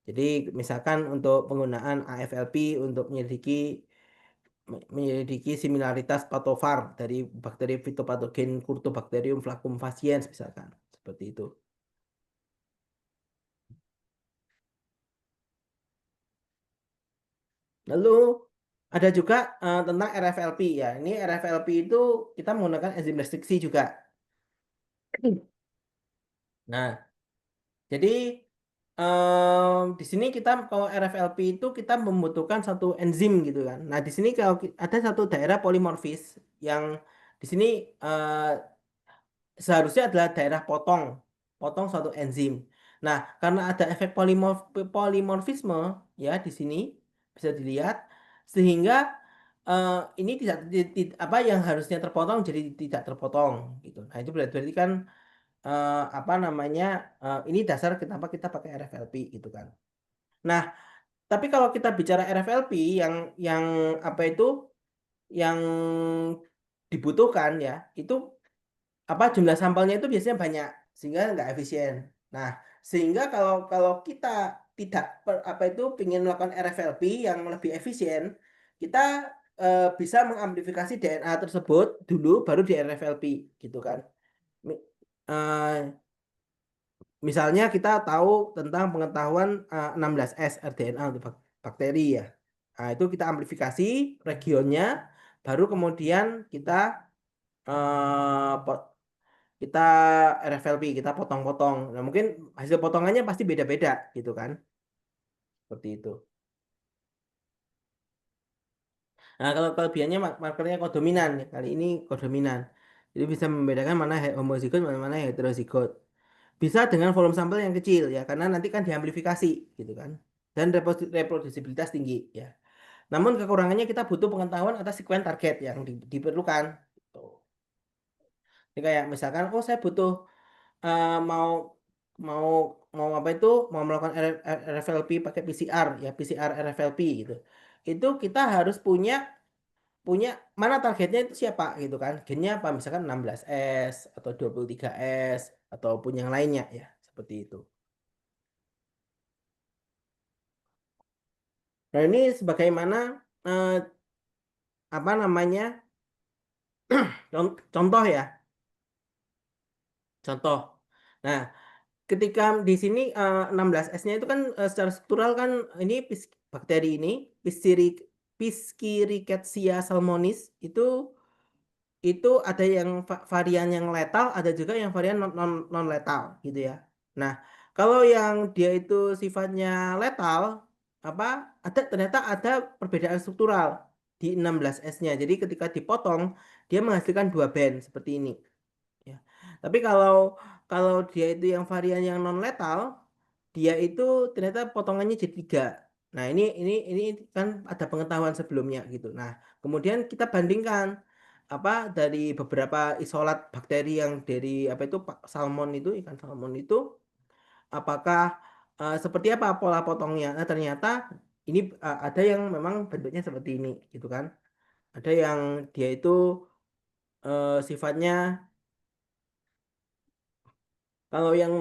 Jadi misalkan untuk penggunaan AFLP untuk menyelidiki similaritas patofar dari bakteri fitopatogen Kurtobacterium flaccum faciens misalkan seperti itu. Lalu ada juga tentang RFLP ya. Ini RFLP itu kita menggunakan enzim restriksi juga. Nah, jadi di sini kita kalau RFLP itu kita membutuhkan satu enzim gitu kan. Nah, di sini kalau ada satu daerah polimorfis yang di sini eh, seharusnya adalah daerah potong, potong suatu enzim. Nah, karena ada efek polimorfisme ya di sini bisa dilihat sehingga eh, ini apa yang harusnya terpotong jadi tidak terpotong gitu. Nah, itu berarti kan apa namanya ini dasar kenapa kita pakai RFLP gitu kan. Nah, tapi kalau kita bicara RFLP yang apa itu yang dibutuhkan ya itu apa jumlah sampelnya itu biasanya banyak sehingga nggak efisien. Nah, sehingga kalau kalau kita tidak apa itu ingin melakukan RFLP yang lebih efisien, kita bisa mengamplifikasi DNA tersebut dulu baru di RFLP gitu kan. Mi- eh, Misalnya kita tahu tentang pengetahuan 16S rDNA untuk bakteri ya. Nah, itu kita amplifikasi regionnya, baru kemudian eh, po- kita RFLP, kita potong-potong. Nah, mungkin hasil potongannya pasti beda-beda gitu kan. Seperti itu. Nah, kalau kelebihannya markernya kodominan ya. Kali ini kodominan. Jadi bisa membedakan mana homozigot, mana heterozigot. Bisa dengan volume sampel yang kecil ya, karena nanti kan diamplifikasi gitu kan. Dan reproduksibilitas tinggi ya. Namun kekurangannya kita butuh pengetahuan atas sekuen target yang diperlukan. Gitu. Jadi kayak misalkan, oh saya butuh mau mau mau apa itu mau melakukan RFLP pakai PCR ya PCR RFLP gitu. Itu kita harus punya punya mana targetnya itu siapa gitu kan. Gennya apa misalkan 16S atau 23S ataupun yang lainnya ya seperti itu. Nah, ini sebagaimana eh, apa namanya contoh ya, contoh. Nah, ketika di sini 16S-nya itu kan secara struktural kan ini bakteri ini Pischirichetsia salmonis itu ada yang varian yang letal, ada juga yang varian non letal gitu ya. Nah, kalau yang dia itu sifatnya letal apa ternyata ada perbedaan struktural di 16S-nya. Jadi ketika dipotong dia menghasilkan dua band seperti ini ya. Tapi kalau kalau dia itu yang varian yang non letal dia itu ternyata potongannya jadi tiga. Nah, ini kan ada pengetahuan sebelumnya gitu. Nah, kemudian kita bandingkan apa dari beberapa isolat bakteri yang dari apa itu salmon itu ikan salmon itu apakah seperti apa pola potongnya. Nah, ternyata ini ada yang memang bentuknya seperti ini gitu kan. Ada yang dia itu sifatnya kalau yang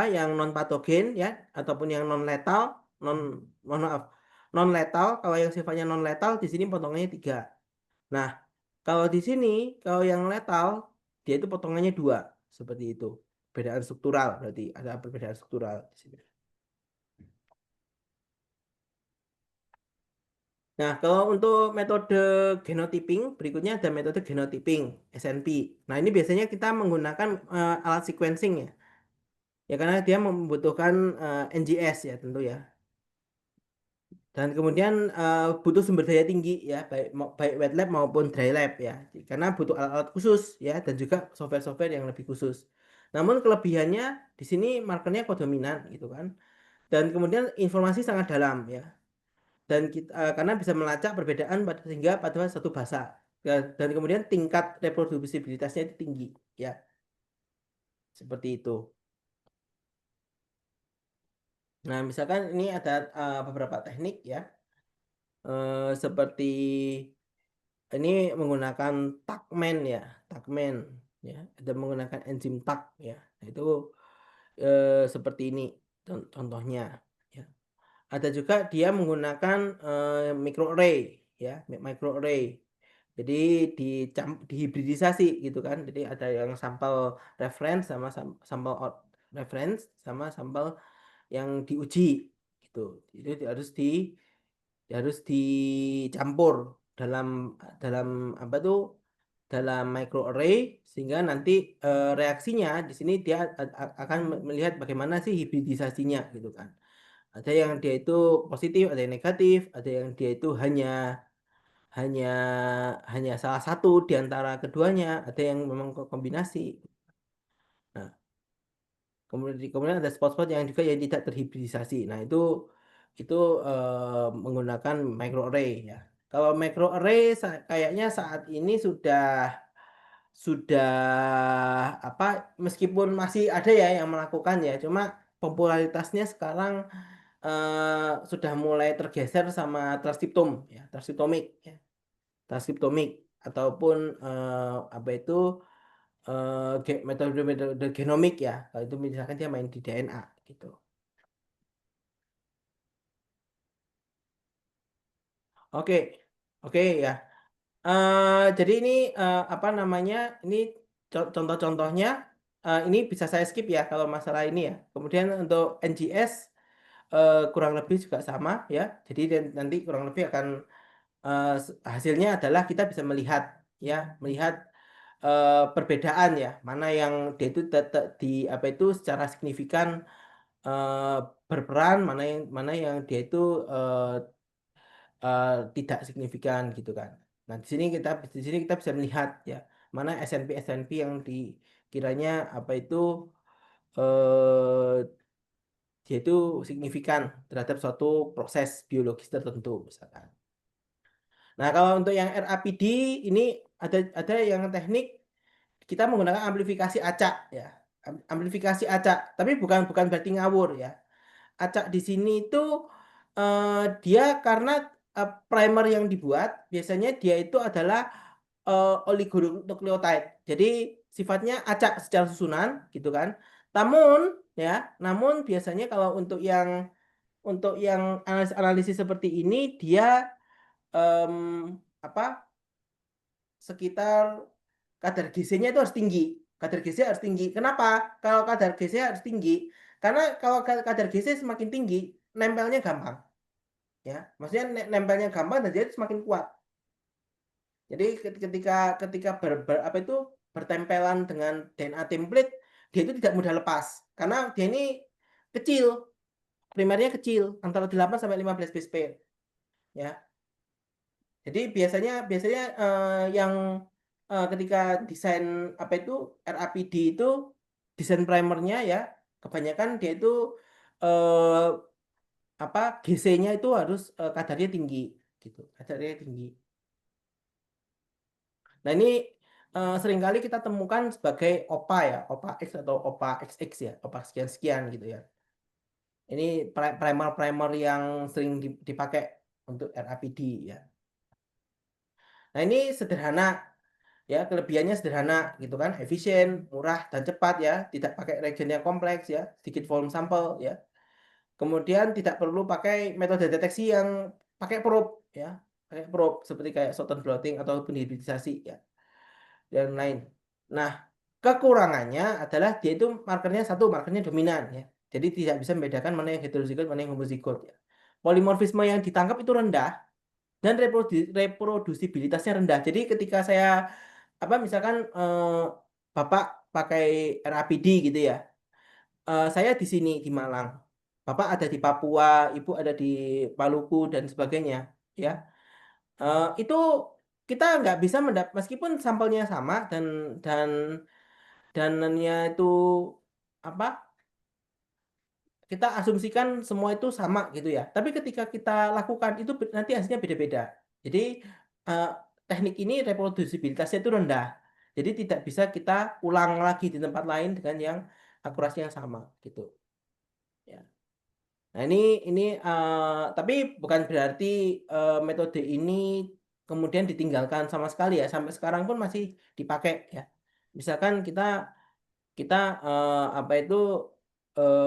yang non patogen ya ataupun yang non letal non mohon maaf non letal kalau yang sifatnya non letal di sini potongannya tiga. Nah kalau di sini kalau yang letal dia itu potongannya dua seperti itu. Perbedaan struktural berarti ada perbedaan struktural di sini. Nah kalau untuk metode genotyping berikutnya ada metode genotyping SNP. Nah ini biasanya kita menggunakan alat sequencing ya. Ya karena dia membutuhkan NGS ya tentu ya. Dan kemudian butuh sumber daya tinggi ya, baik wet lab maupun dry lab ya. Karena butuh alat-alat khusus ya dan juga software-software yang lebih khusus. Namun kelebihannya di sini markernya kodominan gitu kan. Dan kemudian informasi sangat dalam ya. Dan kita, karena bisa melacak perbedaan sehingga pada satu bahasa. Dan kemudian tingkat reproduksibilitasnya itu tinggi ya. Seperti itu. Nah, misalkan ini ada beberapa teknik ya. seperti ini menggunakan Taqman ya, Taqman ya, ada menggunakan enzim Taq ya. Nah, itu seperti ini contohnya ya. Ada juga dia menggunakan microarray ya, microarray. Jadi dihibridisasi gitu kan. Jadi ada yang sampel reference sama sampel out reference sama sampel yang diuji gitu. Jadi harus dicampur dalam dalam apa tuh dalam microarray sehingga nanti reaksinya di sini dia akan melihat bagaimana sih hibridisasinya gitu kan. Ada yang dia itu positif, ada yang negatif, ada yang dia itu hanya hanya salah satu di antara keduanya, ada yang memang kombinasi. Nah, kemudian ada spot-spot yang juga yang tidak terhibridisasi. Nah, itu menggunakan microarray ya. Kalau microarray kayaknya saat ini sudah apa meskipun masih ada ya yang melakukan ya, cuma popularitasnya sekarang sudah mulai tergeser sama transkriptom ya, transkriptomik ya, transkriptomik ataupun apa itu metode genomik ya. Kalau itu misalkan dia main di DNA gitu. Oke, oke ya. Jadi ini apa namanya? Ini contoh-contohnya. Ini bisa saya skip ya kalau masalah ini ya. Kemudian untuk NGS kurang lebih juga sama ya. Jadi nanti kurang lebih akan hasilnya adalah kita bisa melihat ya, melihat perbedaan ya, mana yang dia itu di apa itu secara signifikan eh, berperan, mana yang dia itu tidak signifikan gitu kan. Nah, di sini kita bisa melihat ya, mana SNP yang dikiranya apa itu eh, dia itu signifikan terhadap suatu proses biologis tertentu misalkan. Nah, kalau untuk yang RAPD ini ada yang teknik kita menggunakan amplifikasi acak ya. Amplifikasi acak, tapi bukan bukan berarti ngawur ya. Acak di sini itu dia karena primer yang dibuat biasanya dia itu adalah oligonukleotide. Jadi sifatnya acak secara susunan gitu kan. Namun ya, namun biasanya kalau untuk yang analisis seperti ini dia em, apa sekitar kadar gizinya itu harus tinggi. Kadar gizi harus tinggi. Kenapa? Kalau kadar gizi harus tinggi, karena kalau kadar gizi semakin tinggi, nempelnya gampang. Ya, maksudnya nempelnya gampang dan dia semakin kuat. Jadi ketika ketika apa itu bertempelan dengan DNA template, dia itu tidak mudah lepas karena dia ini kecil, primernya kecil, antara 8 sampai 15 base pair. Ya, jadi biasanya biasanya yang ketika desain apa itu RAPD itu desain primernya ya kebanyakan dia itu eh, apa GC-nya itu harus kadarnya tinggi gitu, kadarnya tinggi. Nah ini seringkali kita temukan sebagai OPA ya, OPA X atau OPA XX ya, OPA sekian-sekian gitu ya. Ini primer-primer yang sering dipakai untuk RAPD ya. Nah ini sederhana ya, kelebihannya sederhana gitu kan, efisien, murah dan cepat ya, tidak pakai reagen yang kompleks ya, sedikit volume sampel ya. Kemudian tidak perlu pakai metode deteksi yang pakai probe ya, pakai probe seperti kayak Southern blotting ataupun hibridisasi ya dan lain. Nah, kekurangannya adalah dia itu markernya dominan ya. Jadi tidak bisa membedakan mana yang heterozigot mana yang homozigot ya. Polimorfisme yang ditangkap itu rendah dan reprodusibilitasnya rendah. Jadi ketika saya apa misalkan Bapak pakai RAPD gitu ya. Saya di sini di Malang. Bapak ada di Papua, Ibu ada di Maluku dan sebagainya, ya. Itu kita nggak bisa meskipun sampelnya sama dan dananya itu apa? Kita asumsikan semua itu sama gitu ya. Tapi ketika kita lakukan itu nanti hasilnya beda-beda. Jadi eh, teknik ini reprodusibilitasnya itu rendah. Jadi tidak bisa kita ulang lagi di tempat lain dengan yang akurasi yang sama gitu. Ya. Nah, ini tapi bukan berarti metode ini kemudian ditinggalkan sama sekali ya. Sampai sekarang pun masih dipakai ya. Misalkan kita kita apa itu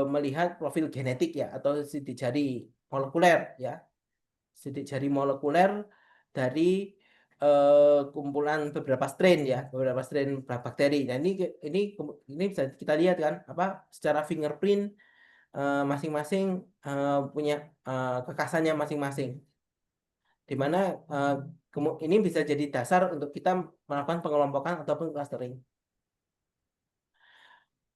melihat profil genetik ya atau sidik jari molekuler ya. Sidik jari molekuler dari kumpulan beberapa strain ya, beberapa strain bakteri. Nah, ini bisa kita lihat kan apa secara fingerprint masing-masing punya kekhasannya masing-masing, di mana eh, ini bisa jadi dasar untuk kita melakukan pengelompokan ataupun clustering.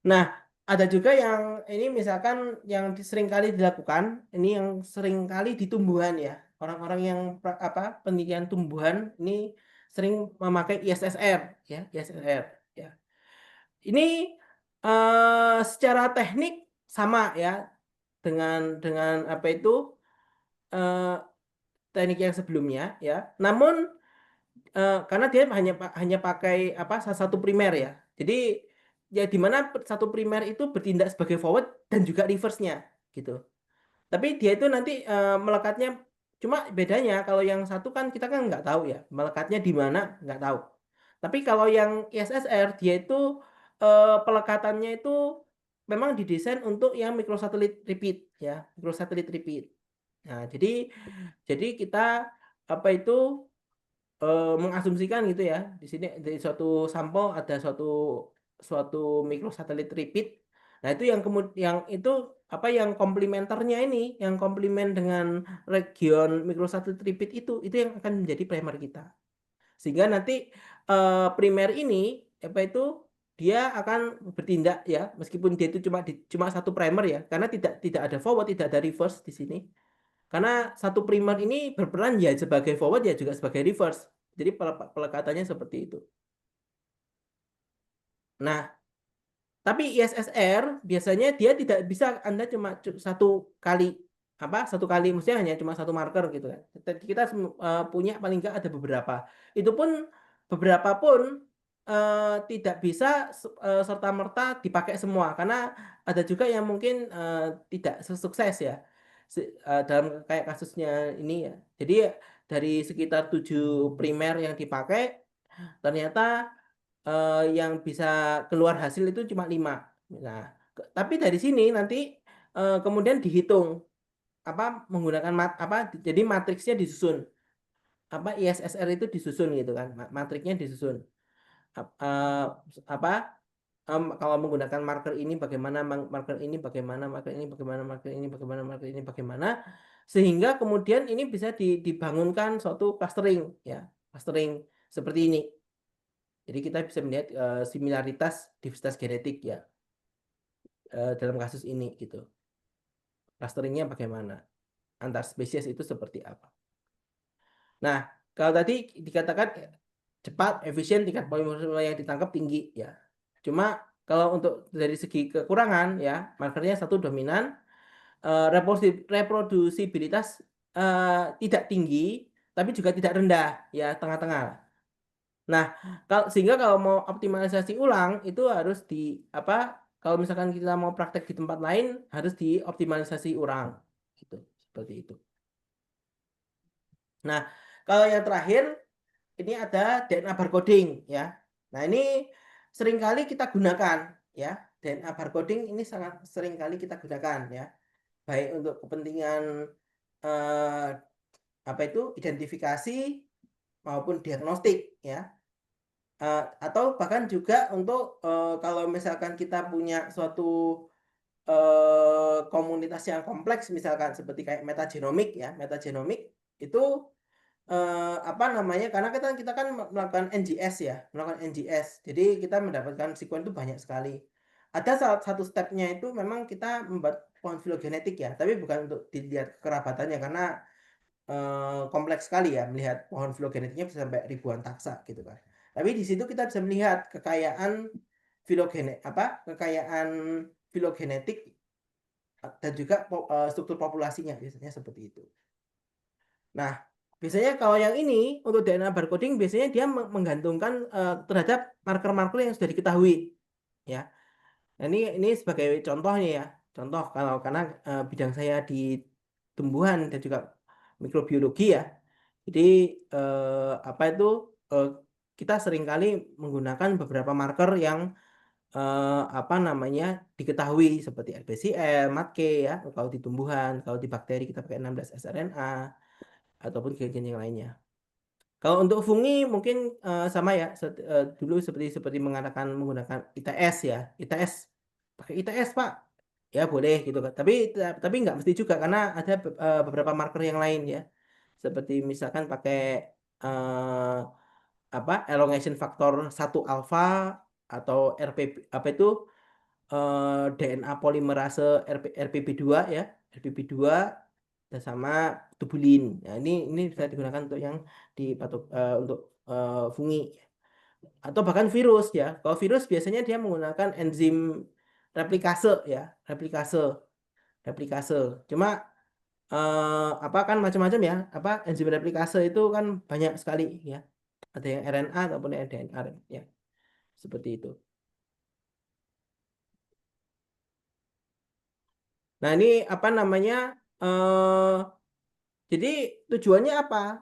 Nah, ada juga yang ini misalkan yang sering kali dilakukan, ini yang sering kali di tumbuhan ya. Orang-orang yang apa penelitian tumbuhan ini sering memakai ISSR ya, ISSR ya. Ini secara teknik sama ya dengan apa itu eh, teknik yang sebelumnya ya. Namun karena dia hanya pakai apa salah satu primer ya. Jadi ya di mana satu primer itu bertindak sebagai forward dan juga reverse-nya gitu. Tapi dia itu nanti melekatnya cuma bedanya kalau yang satu kan kita kan nggak tahu ya melekatnya di mana nggak tahu. Tapi kalau yang ISSR dia itu pelekatannya itu memang didesain untuk yang microsatelit repeat ya, microsatelit repeat. Nah, jadi kita apa itu mengasumsikan gitu ya. Di sini dari suatu sampel ada suatu suatu mikrosatelit repeat. Nah, itu yang kemudian yang itu apa yang komplementernya ini, yang komplement dengan region mikrosatelit repeat itu yang akan menjadi primer kita. Sehingga nanti primer ini apa itu dia akan bertindak ya, meskipun dia itu cuma satu primer ya, karena tidak ada forward, tidak ada reverse di sini. Karena satu primer ini berperan ya sebagai forward ya juga sebagai reverse. Jadi pelekatannya seperti itu. Nah, tapi ISSR biasanya dia tidak bisa Anda cuma satu kali apa satu kali maksudnya hanya cuma satu marker gitu kan. Kita punya paling nggak ada beberapa. Itu pun beberapa pun tidak bisa serta merta dipakai semua karena ada juga yang mungkin tidak sukses ya. Dalam kayak kasusnya ini ya. Jadi dari sekitar 7 primer yang dipakai ternyata yang bisa keluar hasil itu cuma 5. Nah, tapi dari sini nanti kemudian dihitung apa menggunakan apa jadi matriksnya disusun. Apa ISSR itu disusun gitu kan. Matriknya disusun. Eh, apa kalau menggunakan marker ini bagaimana marker ini bagaimana marker ini bagaimana marker ini bagaimana marker ini bagaimana sehingga kemudian ini bisa dibangunkan suatu clustering ya, clustering seperti ini. Jadi kita bisa melihat similaritas diversitas genetik ya dalam kasus ini gitu. Clusteringnya bagaimana? Antar spesies itu seperti apa? Nah, kalau tadi dikatakan cepat, efisien, tingkat polimorfisme yang ditangkap tinggi ya. Cuma kalau untuk dari segi kekurangan ya, markernya satu dominan, reprodusibilitas tidak tinggi, tapi juga tidak rendah ya, tengah-tengah. Nah, sehingga kalau mau optimalisasi ulang itu harus di apa? Kalau misalkan kita mau praktek di tempat lain harus dioptimalisasi ulang, gitu, seperti itu. Nah, kalau yang terakhir ini ada DNA barcoding ya. Nah, ini seringkali kita gunakan ya. DNA barcoding ini sangat seringkali kita gunakan ya, baik untuk kepentingan eh, apa itu identifikasi maupun diagnostik ya. Atau bahkan juga untuk kalau misalkan kita punya suatu komunitas yang kompleks misalkan seperti kayak metagenomik ya metagenomik itu apa namanya karena kita kan melakukan NGS ya melakukan NGS jadi kita mendapatkan sekuen itu banyak sekali ada salah satu stepnya itu memang kita membuat pohon filogenetik ya tapi bukan untuk dilihat kerabatannya karena kompleks sekali ya melihat pohon filogenetiknya bisa sampai ribuan taksa gitu kan. Tapi di situ kita bisa melihat kekayaan kekayaan filogenetik dan juga struktur populasinya biasanya seperti itu. Nah, biasanya kalau yang ini untuk DNA barcoding biasanya dia menggantungkan terhadap marker-marker yang sudah diketahui ya. Nah, ini sebagai contohnya ya. Contoh kalau karena bidang saya di tumbuhan dan juga mikrobiologi ya. Jadi apa itu eh, kita seringkali menggunakan beberapa marker yang apa namanya diketahui seperti RBCL, MATK ya. Kalau di tumbuhan, kalau di bakteri kita pakai 16 sRNA ataupun gen-gen yang lainnya. Kalau untuk fungi mungkin sama ya dulu seperti seperti menggunakan ITS ya. ITS pakai ITS Pak. Ya boleh gitu kan. Tapi nggak mesti juga karena ada beberapa marker yang lain ya. Seperti misalkan pakai eh, apa elongation factor 1 alfa atau apa itu DNA polimerase RPP2 ya. RPP2 dan sama tubulin. Nah, ini bisa digunakan untuk yang untuk fungi atau bahkan virus ya. Kalau virus biasanya dia menggunakan enzim replikase ya, replikase, replikase. Cuma apa kan macam-macam ya. Apa enzim replikase itu kan banyak sekali ya. Ada yang RNA ataupun yang DNA ya. Seperti itu. Nah, ini apa namanya? eh jadi tujuannya apa?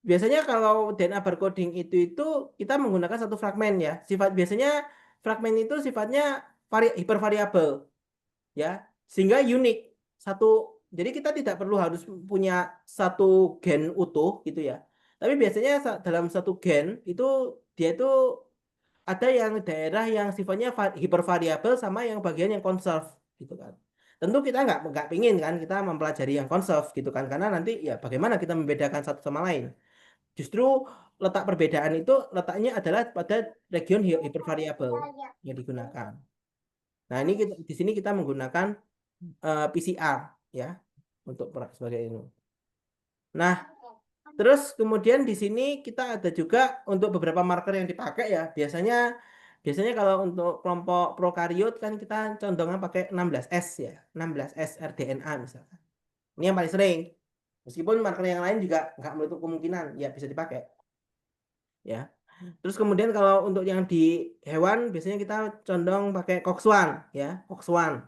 Biasanya kalau DNA barcoding itu kita menggunakan satu fragmen ya. Biasanya fragmen itu sifatnya hipervariabel ya, sehingga unik. Satu jadi kita tidak perlu harus punya satu gen utuh gitu ya. Tapi biasanya dalam satu gen itu dia itu ada yang daerah yang sifatnya hipervariabel sama yang bagian yang conserve gitu kan. Tentu kita nggak pingin kan kita mempelajari yang conserve gitu kan karena nanti ya bagaimana kita membedakan satu sama lain. Justru letak perbedaan itu letaknya adalah pada region hipervariabel yang digunakan. Nah, ini di sini kita menggunakan PCR ya untuk sebagai ini. Nah, terus kemudian di sini kita ada juga untuk beberapa marker yang dipakai ya. Biasanya kalau untuk kelompok prokariot kan kita condongnya pakai 16S ya. 16S rDNA misalkan. Ini yang paling sering. Meskipun marker yang lain juga nggak menutup kemungkinan ya bisa dipakai ya. Terus kemudian kalau untuk yang di hewan biasanya kita condong pakai COX-1 ya, COX-1.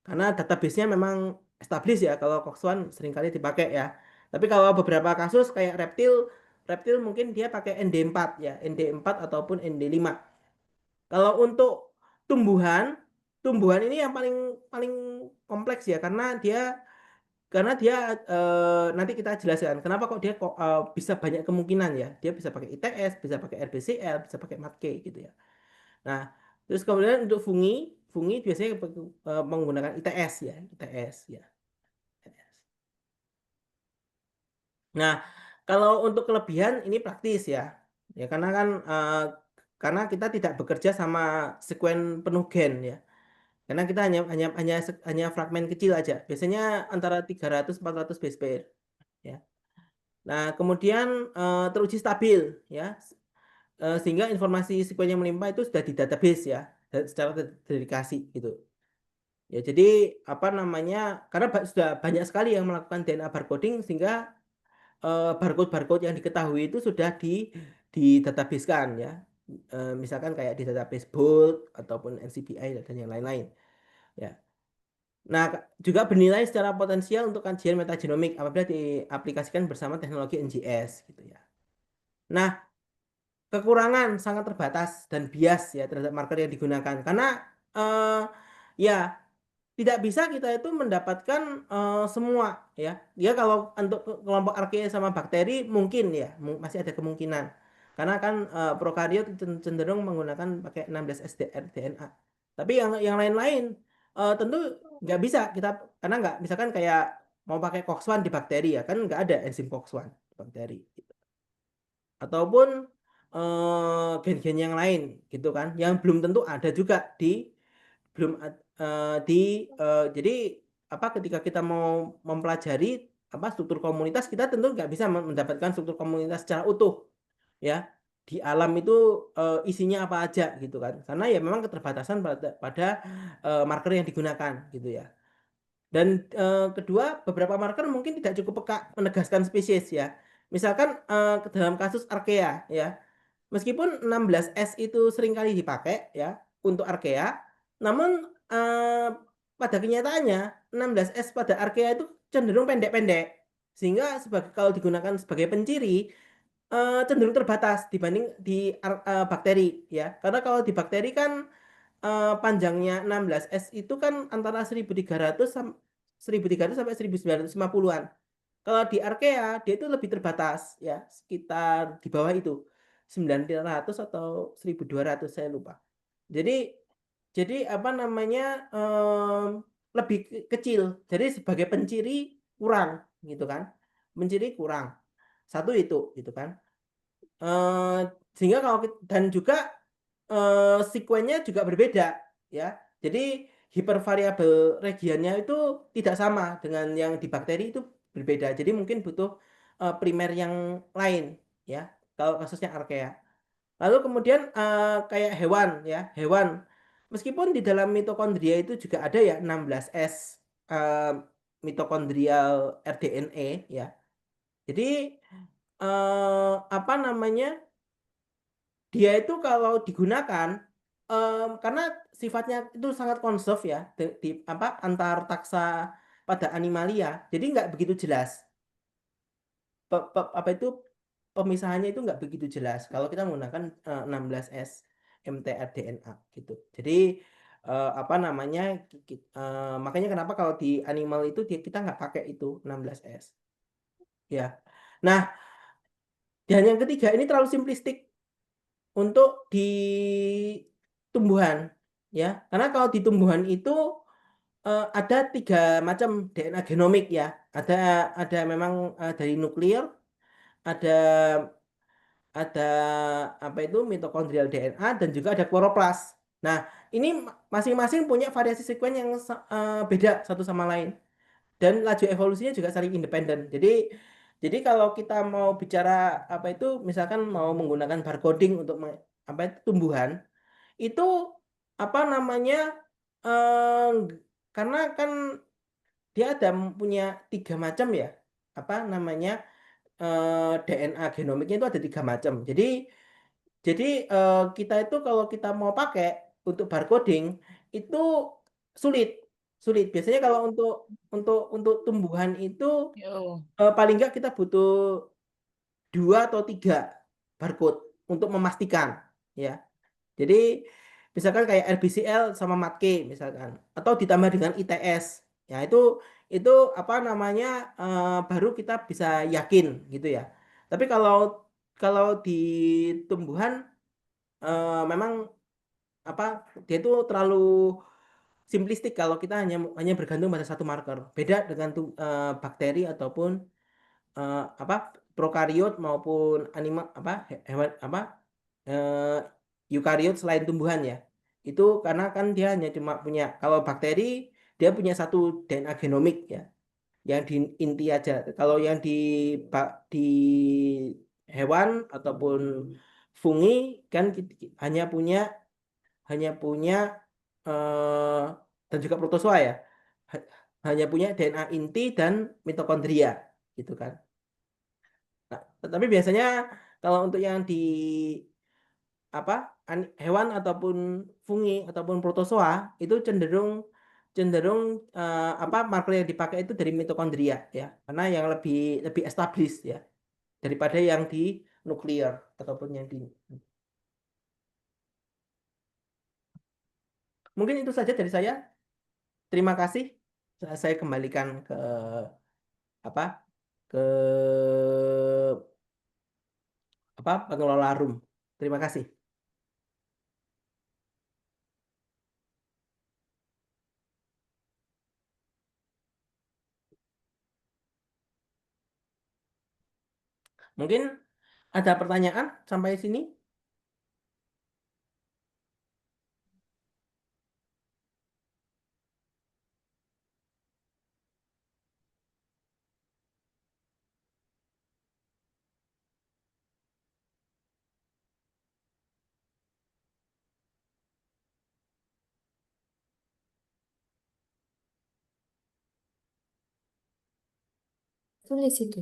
Karena database-nya memang established ya kalau COX-1 seringkali dipakai ya. Tapi kalau beberapa kasus kayak reptil, reptil mungkin dia pakai ND4 ya, ND4 ataupun ND5. Kalau untuk tumbuhan, tumbuhan ini yang paling paling kompleks ya karena dia nanti kita jelaskan kenapa kok dia kok bisa banyak kemungkinan ya. Dia bisa pakai ITS, bisa pakai RBCL, bisa pakai MATK gitu ya. Nah, terus kemudian untuk fungi, fungi biasanya menggunakan ITS ya, ITS ya. Nah, kalau untuk kelebihan ini praktis ya. Ya karena kita tidak bekerja sama sekuen penuh gen ya. Karena kita hanya fragmen kecil aja. Biasanya antara 300-400 base pair ya. Nah, kemudian teruji stabil ya. Sehingga informasi sekuen yang melimpah itu sudah di database ya, secara dedikasi gitu. Ya, jadi apa namanya? Karena sudah banyak sekali yang melakukan DNA barcoding sehingga barcode-barcode yang diketahui itu sudah di databasekan ya. Misalkan kayak di database Bolt ataupun NCBI dan yang lain-lain ya. Nah, juga bernilai secara potensial untuk kajian metagenomik apabila diaplikasikan bersama teknologi NGS gitu ya. Nah, kekurangan sangat terbatas dan bias ya terhadap marker yang digunakan karena eh, ya tidak bisa kita itu mendapatkan semua ya. Dia kalau untuk kelompok archaea sama bakteri mungkin ya masih ada kemungkinan. Karena kan prokariot cenderung menggunakan pakai 16 SDR DNA. Tapi yang lain-lain tentu nggak bisa kita karena nggak misalkan kayak mau pakai COX-1 di bakteri ya kan nggak ada enzim COX-1 di bakteri ataupun gen-gen yang lain gitu kan yang belum tentu ada juga belum di jadi apa ketika kita mau mempelajari apa struktur komunitas kita tentu nggak bisa mendapatkan struktur komunitas secara utuh ya di alam itu isinya apa aja gitu kan karena ya memang keterbatasan pada marker yang digunakan gitu ya dan kedua beberapa marker mungkin tidak cukup peka menegaskan spesies ya misalkan dalam kasus archaea ya meskipun 16S itu seringkali dipakai ya untuk archaea namun pada kenyataannya 16S pada archaea itu cenderung pendek-pendek. Sehingga sebagai, kalau digunakan sebagai penciri cenderung terbatas dibanding di bakteri ya. Karena kalau di bakteri kan panjangnya 16S itu kan antara 1300 sampai 1950-an. Kalau di Arkea dia itu lebih terbatas ya, sekitar di bawah itu 900 atau 1200 saya lupa. Jadi apa namanya lebih kecil. Jadi sebagai penciri kurang gitu kan. Penciri kurang. Satu itu gitu kan. Eh, Sehingga kalau dan juga sekuennya juga berbeda ya. Jadi hipervariabel regionnya itu tidak sama dengan yang di bakteri itu berbeda. Jadi mungkin butuh primer yang lain ya. Kalau kasusnya Archaea. Lalu kemudian kayak hewan ya, hewan. Meskipun di dalam mitokondria itu juga ada ya 16S eh, mitokondrial rDNA ya. Jadi apa namanya? Dia itu kalau digunakan karena sifatnya itu sangat konserv ya di apa antar taksa pada animalia, jadi nggak begitu jelas apa itu pemisahannya itu nggak begitu jelas kalau kita menggunakan 16S mtRDNA gitu. Jadi apa namanya makanya kenapa kalau di animal itu kita nggak pakai itu 16S ya. Nah, dan yang ketiga ini terlalu simplistik untuk di tumbuhan ya, karena kalau di tumbuhan itu ada 3 macam DNA genomik ya, ada memang dari nuklir, ada apa itu mitokondrial DNA, dan juga ada kloroplas. Nah, ini masing-masing punya variasi sekuen yang beda satu sama lain, dan laju evolusinya juga saling independen. Jadi kalau kita mau bicara apa itu, misalkan mau menggunakan barcoding untuk apa itu tumbuhan, itu apa namanya eh, karena kan dia ada punya 3 macam ya, apa namanya DNA genomiknya itu ada 3 macam. Jadi kita itu kalau kita mau pakai untuk barcoding itu sulit, biasanya kalau untuk tumbuhan itu Yo. paling nggak kita butuh 2 atau 3 barcode untuk memastikan ya. Jadi misalkan kayak RBCL sama MATK misalkan, atau ditambah dengan ITS, ya itu apa namanya baru kita bisa yakin gitu ya. Tapi kalau di tumbuhan memang apa dia itu terlalu simplistik kalau kita hanya bergantung pada satu marker. Beda dengan bakteri ataupun apa prokariot maupun animal apa hewan apa eh, eukariot selain tumbuhan ya. Itu karena kan dia hanya cuma punya, kalau bakteri dia punya satu DNA genomik ya, yang di inti aja. Kalau yang di hewan ataupun fungi kan hanya punya eh, dan juga protozoa ya. ha- Hanya punya DNA inti dan mitokondria gitu kan. Nah, tapi biasanya kalau untuk yang di apa hewan ataupun fungi ataupun protozoa itu cenderung cenderung apa marker yang dipakai itu dari mitokondria ya, karena yang lebih lebih established ya daripada yang di nuklir ataupun yang di, mungkin itu saja dari saya. Terima kasih. Saya kembalikan ke apa ke apa pengelola room. Terima kasih. Mungkin ada pertanyaan sampai sini? Tulis itu.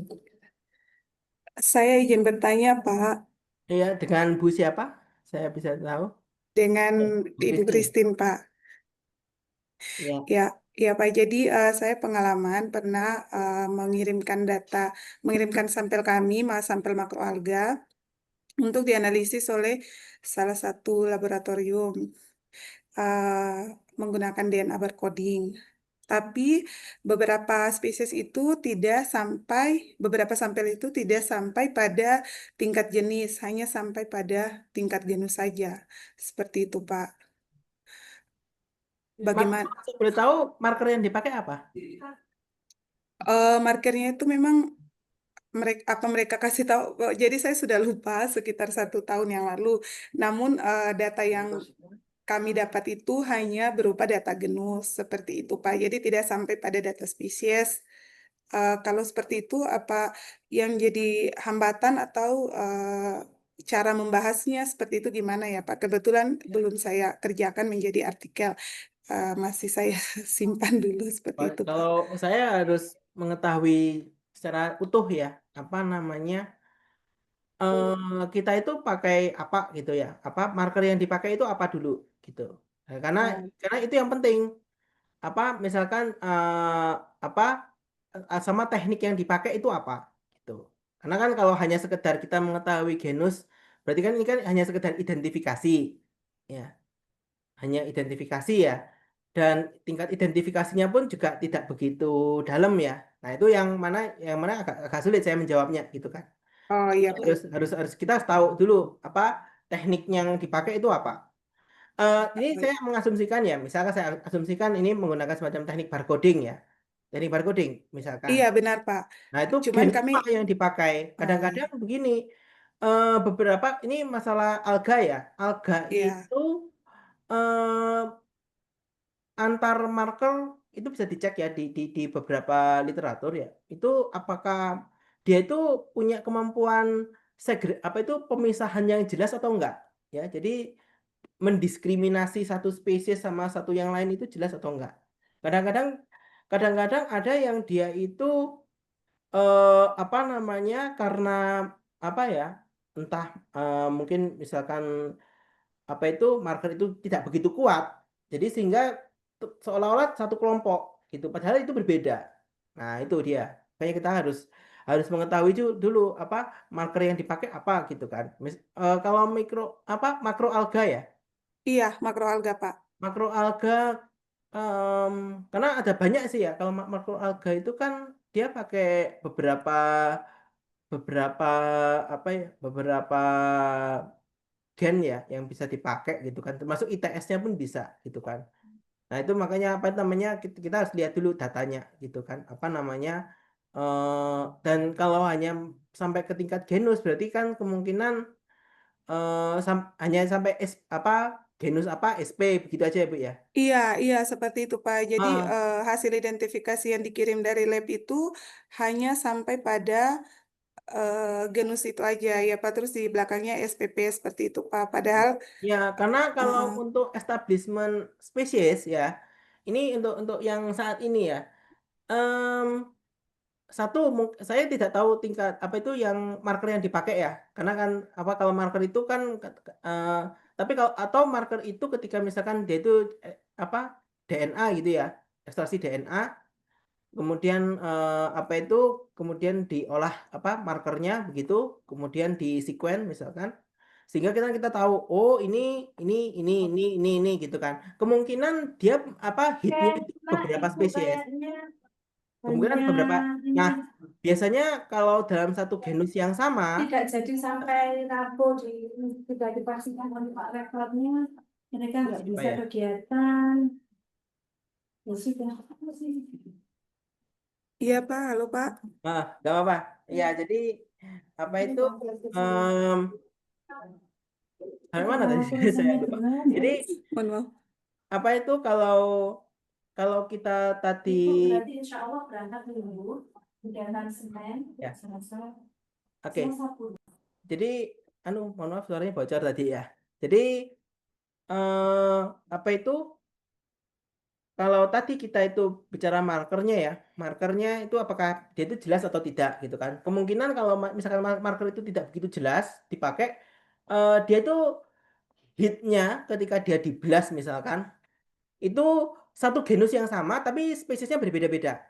Saya izin bertanya, Pak, Iya, dengan Bu siapa? Saya bisa tahu. dengan Bu Ibu Christine. Christine, Pak. Ya. Ya, Ya Pak, jadi saya pengalaman pernah mengirimkan sampel kami, sampel makroalga untuk dianalisis oleh salah satu laboratorium menggunakan DNA barcoding. Tapi beberapa sampel itu tidak sampai pada tingkat jenis, hanya sampai pada tingkat genus saja. Seperti itu, Pak. Bagaimana? Saya boleh tahu marker yang dipakai apa? Markernya itu memang mereka kasih tahu. Jadi saya sudah lupa sekitar 1 tahun yang lalu. Namun data yang kami dapat itu hanya berupa data genus seperti itu, Pak. Jadi tidak sampai pada data spesies. Kalau seperti itu, apa yang jadi hambatan atau cara membahasnya seperti itu gimana ya, Pak? Kebetulan belum saya kerjakan menjadi artikel. Masih saya simpan dulu seperti itu, Pak. Kalau saya harus mengetahui secara utuh ya, apa namanya, kita itu pakai apa gitu ya, apa marker yang dipakai itu apa dulu gitu. Nah, Oh, karena itu yang penting. Apa misalkan apa sama teknik yang dipakai itu apa gitu. Karena kan kalau hanya sekedar kita mengetahui genus, berarti kan ini kan hanya sekedar identifikasi, ya, hanya identifikasi ya. Dan tingkat identifikasinya pun juga tidak begitu dalam ya. Nah, itu yang mana agak sulit saya menjawabnya gitu kan. oh iya, Pak. Harus kita harus tahu dulu apa teknik yang dipakai itu apa. Ini Oh, saya mengasumsikan ya, misalkan saya asumsikan ini menggunakan semacam teknik barcoding ya, teknik barcoding misalkan. iya benar, Pak. Nah, itu Cuman gen kami, apa yang dipakai? Kadang-kadang begini, beberapa ini masalah alga ya, alga iya, itu eh, antar marker itu bisa dicek ya di beberapa literatur ya. Itu apakah dia itu punya kemampuan apa itu pemisahan yang jelas atau enggak? Ya, jadi mendiskriminasi satu spesies sama satu yang lain itu jelas atau enggak. Kadang-kadang kadang-kadang ada yang dia itu apa namanya karena apa ya entah mungkin misalkan apa itu marker itu tidak begitu kuat jadi sehingga seolah-olah satu kelompok gitu padahal itu berbeda. Nah itu dia kayaknya kita harus harus mengetahui dulu apa marker yang dipakai apa gitu kan. Kalau mikro apa makro alga ya. iya makroalga, Pak. Makro alga em, karena ada banyak sih ya kalau makro alga itu kan dia pakai beberapa beberapa apa ya beberapa gen ya yang bisa dipakai gitu kan termasuk ITS-nya pun bisa gitu kan. Nah itu makanya apa namanya kita harus lihat dulu datanya gitu kan apa namanya dan kalau hanya sampai ke tingkat genus berarti kan kemungkinan hanya sampai apa genus apa SP begitu aja ya Bu ya. Iya, iya seperti itu, Pak. Jadi Ah, hasil identifikasi yang dikirim dari lab itu hanya sampai pada genus itu aja ya, Pak. Terus di belakangnya SPP seperti itu, Pak. Padahal, ya karena kalau eh, untuk establishment spesies ya ini untuk yang saat ini ya. em, Satu, saya tidak tahu tingkat apa itu yang marker yang dipakai ya, karena kan apa kalau marker itu kan, eh, tapi kalau atau marker itu ketika misalkan dia itu apa DNA gitu ya, ekstraksi DNA, kemudian apa itu kemudian diolah apa markernya begitu, kemudian di sequence misalkan, sehingga kita tahu oh ini gitu kan, kemungkinan dia apa hitnya itu Nah, beberapa itu spesies. kayaknya Kemungkinan hanya beberapa. ini Nah, biasanya kalau dalam satu genus yang sama, tidak jadi sampai rapuh tidak dipastikan oleh Pak Rektornya, mereka nggak apa bisa ya? kegiatan, ya sudah. Apa sih? iya, Pak. Halo, Pak. Gak apa-apa. Ya, jadi apa Ini itu? komplit ke saya. em Sampai mana tadi Oh, saya tulisannya lupa. gimana ya? Jadi Mohon maaf. apa itu kalau kalau kita tadi Ibu berarti insya Allah berangkat dulu, kegiatan Senin, ya, Selasa, oke. Selasa pun. Jadi mohon maaf suaranya bocor tadi ya. Jadi apa itu? Kalau tadi kita itu bicara markernya ya, markernya itu apakah dia itu jelas atau tidak gitu kan? Kemungkinan kalau misalkan marker itu tidak begitu jelas dipakai, dia itu hitnya ketika dia di blast misalkan, itu satu genus yang sama tapi spesiesnya berbeda-beda.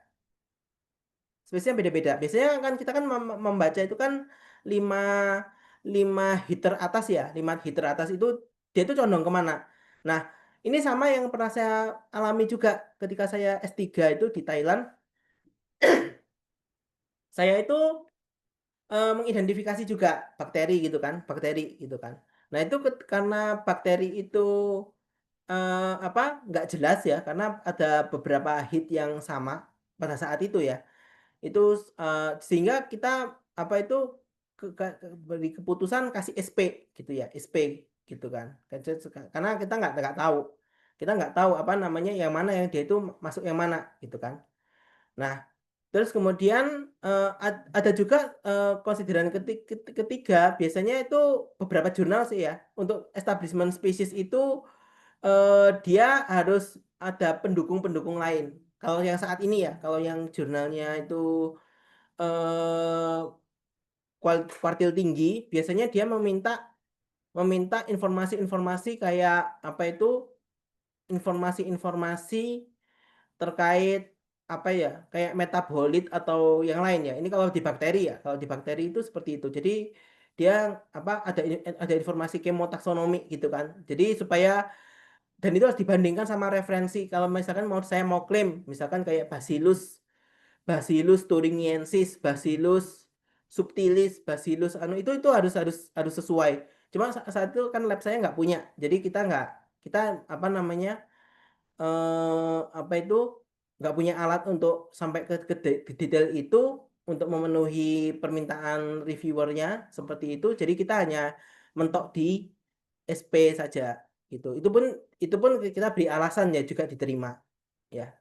Spesiesnya beda-beda. Biasanya kan kita kan membaca itu kan 5 hit teratas ya. 5 hit teratas itu dia itu condong kemana. Nah, ini sama yang pernah saya alami juga ketika saya S3 itu di Thailand. Saya itu mengidentifikasi juga bakteri gitu kan, bakteri gitu kan. Nah, itu karena bakteri itu apa nggak jelas ya, karena ada beberapa hit yang sama pada saat itu ya. Itu sehingga kita apa itu beri keputusan kasih SP gitu ya, SP gitu kan. Karena kita nggak tahu, kita nggak tahu apa namanya yang mana yang dia itu masuk yang mana gitu kan. Nah, terus kemudian ada juga konsideran ketiga, biasanya itu beberapa jurnal sih ya, untuk establishment species itu dia harus ada pendukung-pendukung lain. Kalau yang saat ini ya, kalau yang jurnalnya itu eh, kuartil tinggi, biasanya dia meminta meminta informasi-informasi kayak apa itu, informasi-informasi terkait apa ya, kayak metabolit atau yang lain ya. Ini kalau di bakteri ya, kalau di bakteri itu seperti itu. Jadi dia apa, ada informasi kemotaksonomi gitu kan. Jadi supaya, dan itu harus dibandingkan sama referensi. Kalau misalkan saya mau klaim misalkan kayak Bacillus Bacillus thuringiensis, Bacillus subtilis, Bacillus itu harus sesuai. Cuma saat itu kan lab saya nggak punya, jadi kita apa namanya, apa itu, nggak punya alat untuk sampai ke detail itu untuk memenuhi permintaan reviewernya seperti itu. Jadi kita hanya mentok di SP saja gitu. Itu pun kita beri alasan ya juga diterima ya.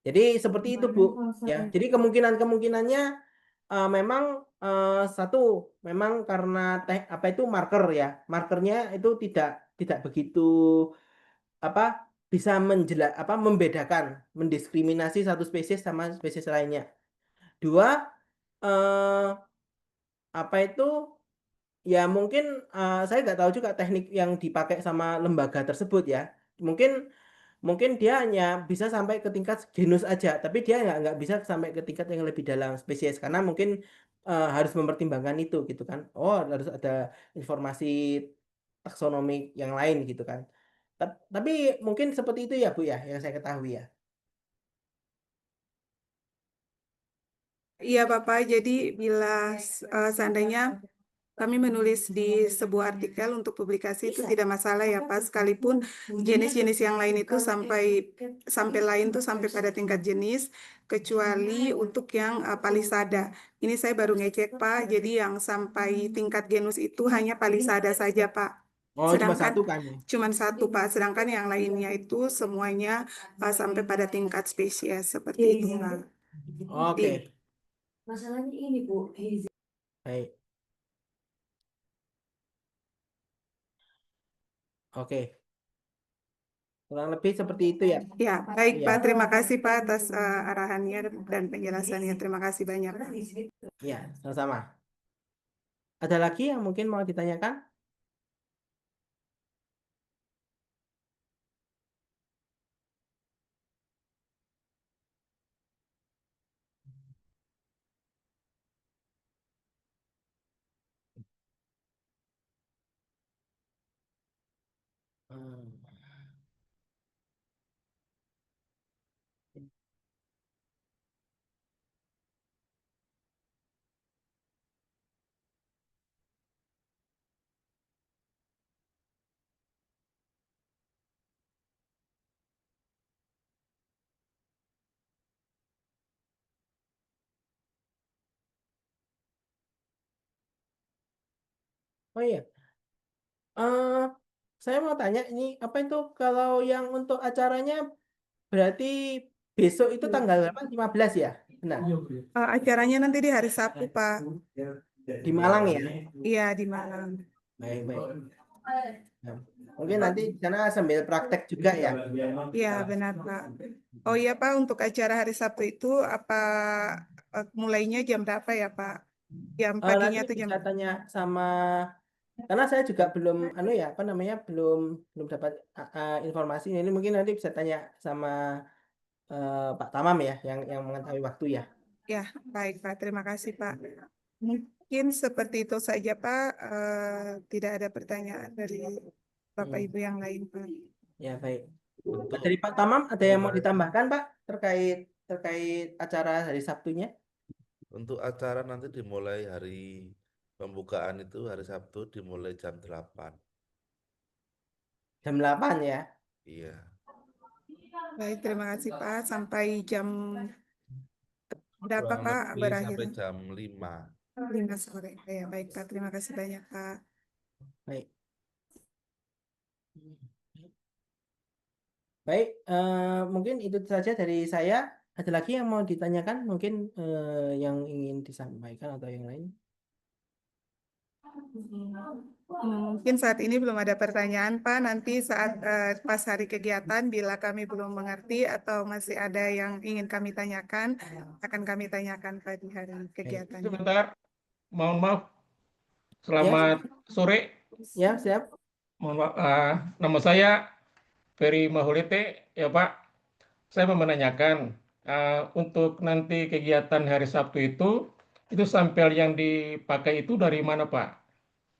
Jadi seperti itu Bu ya. Jadi kemungkinannya memang satu, memang karena apa itu marker ya. Markernya itu tidak begitu apa bisa membedakan, mendiskriminasi satu spesies sama spesies lainnya. Dua, eh, apa itu, ya mungkin saya nggak tahu juga teknik yang dipakai sama lembaga tersebut ya. Mungkin mungkin dia hanya bisa sampai ke tingkat genus aja, tapi dia nggak bisa sampai ke tingkat yang lebih dalam spesies, karena mungkin harus mempertimbangkan itu gitu kan. Oh, harus ada informasi taksonomi yang lain gitu kan. Tapi mungkin seperti itu ya Bu ya, yang saya ketahui ya. Iya Bapak, jadi bila seandainya kami menulis di sebuah artikel untuk publikasi itu tidak masalah ya Pak, sekalipun jenis-jenis yang lain itu sampai lain tuh sampai pada tingkat jenis, kecuali untuk yang palisada. Ini saya baru ngecek Pak, jadi yang sampai tingkat genus itu hanya palisada saja Pak. Oh, cuma Sedangkan satu kan ya. cuman satu Pak, sedangkan yang lainnya itu semuanya sampai pada tingkat spesies seperti itu Pak. Oke, Masalahnya ini Bu, baik. Oke, kurang lebih seperti itu ya. Ya, baik Ya, Pak. Terima kasih Pak atas arahannya dan penjelasannya. Terima kasih banyak. ya, sama-sama. Ada lagi yang mungkin mau ditanyakan? Hmm. Oh iya, eh saya mau tanya ini, apa itu kalau yang untuk acaranya berarti besok itu tanggal berapa? 15 ya? Benar. Acaranya nanti di hari Sabtu Pak. Di Malang ya? Iya di Malang. Baik, baik. Nah, mungkin nanti di sana sambil praktek juga ya. Iya benar Pak. Oh iya Pak, untuk acara hari Sabtu itu apa mulainya jam berapa ya Pak? Jam paginya Nanti atau jam? bisa tanya sama karena saya juga belum anu ya apa namanya belum belum dapat informasi ini mungkin nanti bisa tanya sama Pak Tamam ya yang mengetahui waktu ya. Ya, baik Pak. Terima kasih Pak. Mungkin seperti itu saja Pak. Tidak ada pertanyaan dari Bapak Hmm. Ibu yang lain Pak. Ya baik. Untuk Dari Pak Tamam ada yang mau mulai ditambahkan Pak terkait terkait acara hari Sabtunya? untuk acara nanti dimulai hari pembukaan itu hari Sabtu dimulai jam 8. Jam 8 ya. Iya. Baik, terima kasih Pak. Sampai jam berapa Kurang Pak lebih berakhir? sampai jam 5. 5 sore. Ya, baik Pak. Terima kasih banyak Pak. Baik. Baik, mungkin itu saja dari saya. Ada lagi yang mau ditanyakan? Mungkin yang ingin disampaikan atau yang lain? Mungkin saat ini belum ada pertanyaan, Pak. Nanti saat pas hari kegiatan, bila kami belum mengerti atau masih ada yang ingin kami tanyakan, akan kami tanyakan Pak di hari kegiatan. Sebentar, mohon maaf. Ya, Selamat sore. ya siap. Mohon maaf, nama saya Ferry Mahulete, ya Pak. Saya mau menanyakan untuk nanti kegiatan hari Sabtu itu sampel yang dipakai itu dari mana Pak?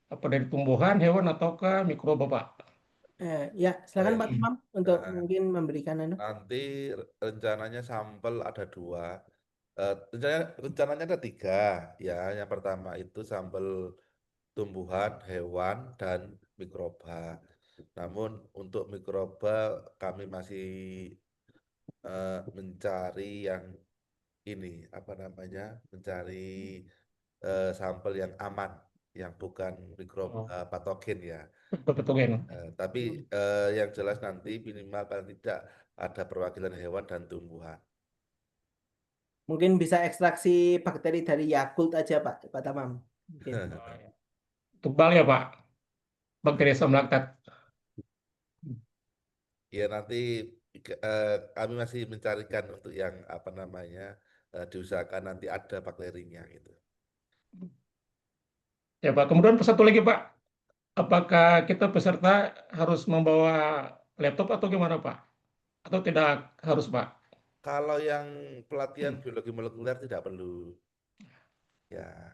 Apa dari tumbuhan, hewan ataukah mikroba Pak? Ya, silakan Pak Baik. Tamam untuk Nah, mungkin memberikan nanti rencananya sampel ada 2. Rencananya ada 3. Ya, yang pertama itu sampel tumbuhan, hewan, dan mikroba. Namun untuk mikroba kami masih mencari yang ini apa namanya mencari sampel yang aman, yang bukan Oh, mikroba patogen ya. patogen. Tapi yang jelas nanti minimal paling tidak ada perwakilan hewan dan tumbuhan. mungkin bisa ekstraksi bakteri dari Yakult aja Pak Tamam. Mungkin. Tebal ya Pak, bakteri asam laktat. Ya nanti kami masih mencarikan untuk yang apa namanya diusahakan nanti ada bakterinya gitu. Ya Pak, kemudian satu lagi Pak, apakah kita peserta harus membawa laptop atau gimana Pak? Atau tidak harus Pak? Kalau yang pelatihan biologi molekuler tidak perlu. Ya,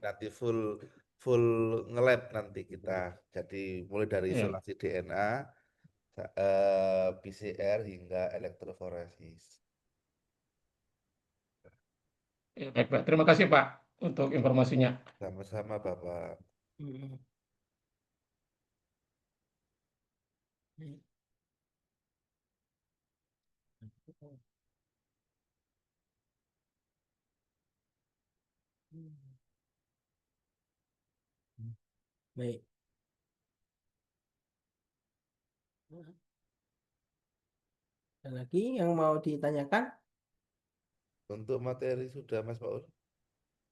nanti full full nge-lab nanti kita. Jadi mulai dari Ya, isolasi DNA, PCR hingga elektroforesis. ya, baik Pak. Terima kasih Pak untuk informasinya. Sama-sama Bapak. Hmm. Baik. Ada lagi yang mau ditanyakan? Untuk materi sudah Mas Paul.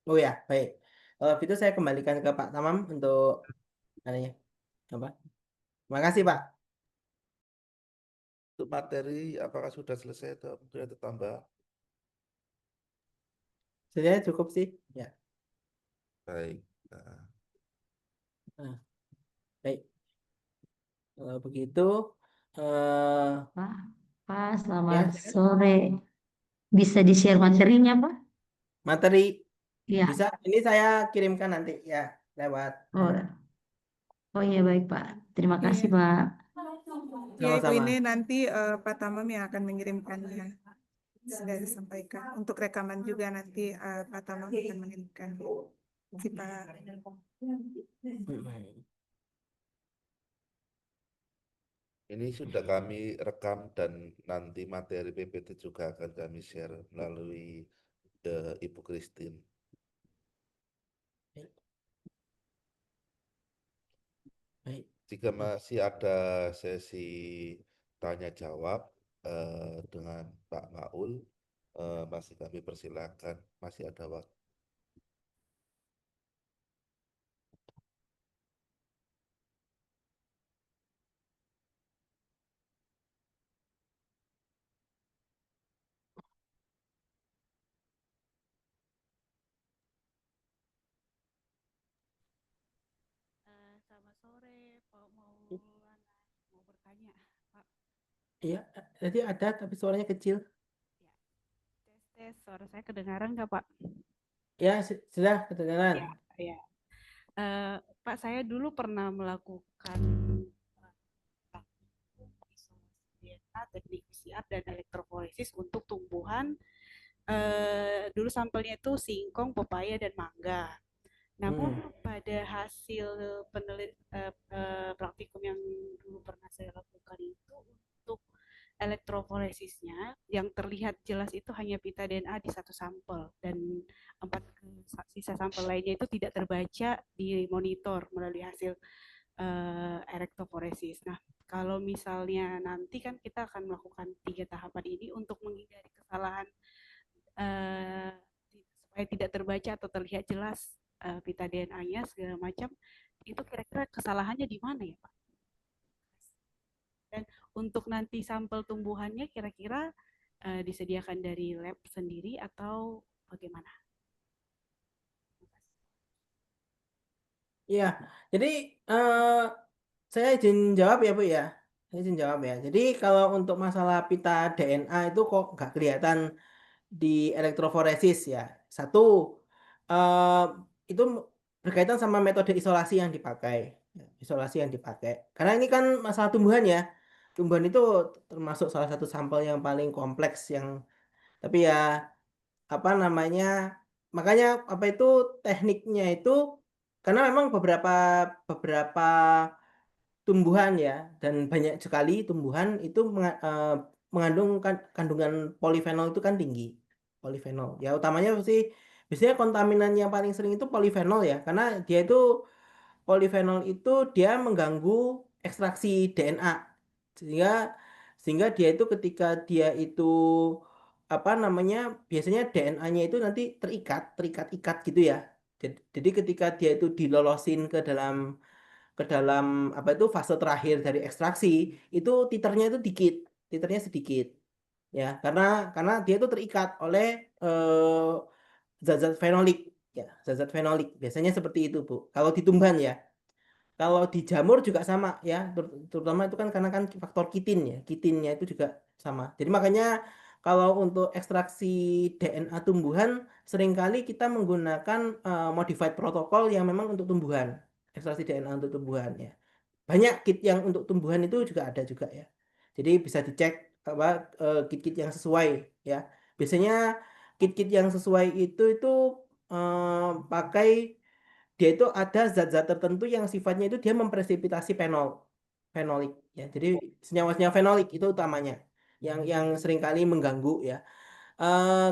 Oh ya, baik. Kalau gitu saya kembalikan ke Pak Tamam untuk aninya. Apa? Terima kasih Pak. Untuk materi apakah sudah selesai atau mungkin ada tambah? Sebenarnya cukup sih. Ya. Baik. Nah, Nah, baik. Kalau begitu, eh Pak, Pak, selamat ya silakan. sore. Bisa di-share materinya, Pak? Materi Iya. bisa. Ini saya kirimkan nanti ya lewat. Oh, oh iya baik, Pak. Terima kasih, Iya, Pak. ya Ibu Sama-sama. ini nanti Pak Tamam yang akan mengirimkannya. Sudah disampaikan. Untuk rekaman juga nanti Pak Tamam akan mengirimkan. Terima kasih Pak. Hmm. ini sudah kami rekam dan nanti materi PPT juga akan kami share melalui Ibu Christine. Baik. Baik. Jika masih ada sesi tanya jawab dengan Pak Maul, masih kami persilakan, masih ada waktu. sore, Pak Maulana. Mau bertanya, Pak. Iya, jadi ada tapi suaranya kecil. Ya, tes, suara saya kedengaran nggak, Pak? Ya, sudah kedengaran. Ya, ya. Pak, saya dulu pernah melakukan isolasi DNA, teknik PCR dan elektroforesis untuk tumbuhan. Dulu sampelnya itu singkong, pepaya, dan mangga. Namun pada hasil praktikum yang dulu pernah saya lakukan itu untuk elektroforesisnya yang terlihat jelas itu hanya pita DNA di satu sampel dan 4 sisa sampel lainnya itu tidak terbaca di monitor melalui hasil elektroforesis. Nah, kalau misalnya nanti kan kita akan melakukan 3 tahapan ini untuk menghindari kesalahan supaya tidak terbaca atau terlihat jelas pita DNA-nya segala macam, itu kira-kira kesalahannya di mana ya, Pak? Dan untuk nanti sampel tumbuhannya kira-kira disediakan dari lab sendiri atau bagaimana? Iya, jadi saya izin jawab ya Bu ya. Saya izin jawab ya. Jadi kalau untuk masalah pita DNA itu kok nggak kelihatan di elektroforesis ya. Satu, eh, itu berkaitan sama metode isolasi yang dipakai. Isolasi yang dipakai. Karena ini kan masalah tumbuhan ya. Tumbuhan itu termasuk salah satu sampel yang paling kompleks yang tapi ya apa namanya makanya apa itu tekniknya itu karena memang beberapa beberapa tumbuhan ya dan banyak sekali tumbuhan itu mengandung kandungan polifenol itu kan tinggi polifenol ya utamanya sih biasanya kontaminan yang paling sering itu polifenol ya karena dia itu polifenol itu dia mengganggu ekstraksi DNA sehingga sehingga dia itu ketika dia itu apa namanya biasanya DNA-nya itu nanti terikat-ikat gitu ya. Jadi ketika dia itu dilolosin ke dalam apa itu fase terakhir dari ekstraksi itu titernya itu dikit, titernya sedikit ya karena dia itu terikat oleh zat-zat fenolik ya zat-zat fenolik biasanya seperti itu Bu. Kalau di tumbuhan ya. Kalau di jamur juga sama ya, terutama itu kan karena kan faktor kitin ya, kitinnya itu juga sama. Jadi makanya kalau untuk ekstraksi DNA tumbuhan, seringkali kita menggunakan modified protokol yang memang untuk tumbuhan, ekstraksi DNA untuk tumbuhan ya. Banyak kit yang untuk tumbuhan itu juga ada juga ya. Jadi bisa dicek apa kit-kit yang sesuai ya. Biasanya kit-kit yang sesuai itu pakai dia itu ada zat-zat tertentu yang sifatnya itu dia mempresipitasi fenolik ya. Jadi senyawa-senyawa fenolik itu utamanya yang seringkali mengganggu ya.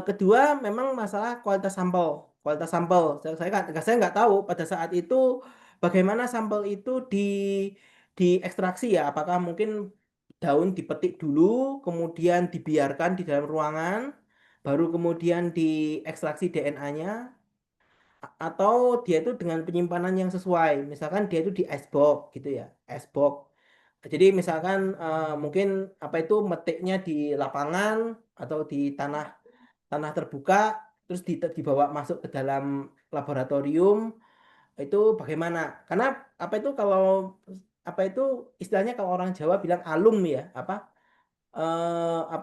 Kedua memang masalah kualitas sampel. Kualitas sampel. Saya nggak tahu pada saat itu bagaimana sampel itu diekstraksi ya. Apakah mungkin daun dipetik dulu, kemudian dibiarkan di dalam ruangan, baru kemudian diekstraksi DNA-nya atau dia itu dengan penyimpanan yang sesuai misalkan dia itu di icebox gitu ya icebox jadi misalkan mungkin apa itu metiknya di lapangan atau di tanah tanah terbuka terus dibawa masuk ke dalam laboratorium itu bagaimana karena apa itu kalau apa itu istilahnya kalau orang Jawa bilang alum ya apa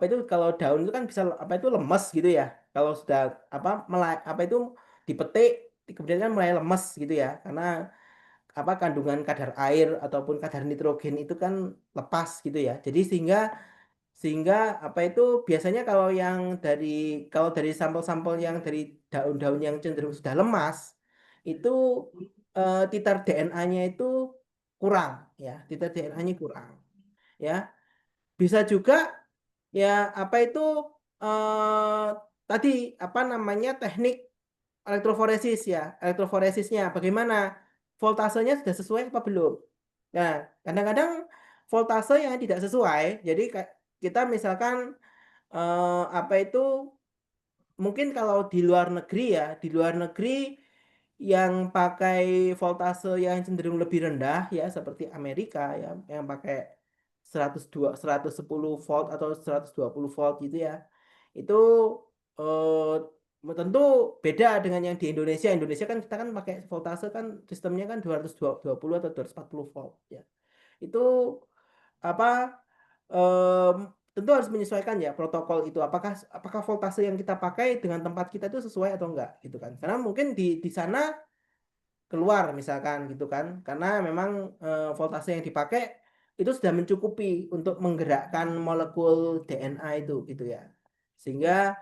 itu kalau daun itu kan bisa apa itu lemes gitu ya kalau sudah apa melai apa itu dipetik kemudian kan mulai lemes gitu ya karena apa kandungan kadar air ataupun kadar nitrogen itu kan lepas gitu ya jadi sehingga sehingga apa itu biasanya kalau dari sampel-sampel yang dari daun-daun yang cenderung sudah lemas itu titer DNA-nya itu kurang ya titer DNA-nya kurang ya bisa juga ya apa itu eh tadi apa namanya teknik elektroforesis ya elektroforesisnya bagaimana voltasenya sudah sesuai apa belum nah kadang-kadang voltase yang tidak sesuai jadi kita misalkan apa itu mungkin kalau di luar negeri ya di luar negeri yang pakai voltase yang cenderung lebih rendah ya seperti Amerika ya yang pakai 102 110 volt atau 120 volt gitu ya itu tentu beda dengan yang di Indonesia. Indonesia kan kita kan pakai voltase kan sistemnya kan 220 atau 240 volt ya. Itu apa tentu harus menyesuaikan ya protokol itu, apakah voltase yang kita pakai dengan tempat kita itu sesuai atau enggak gitu kan, karena mungkin di sana keluar misalkan gitu kan, karena memang voltase yang dipakai itu sudah mencukupi untuk menggerakkan molekul DNA itu gitu ya, sehingga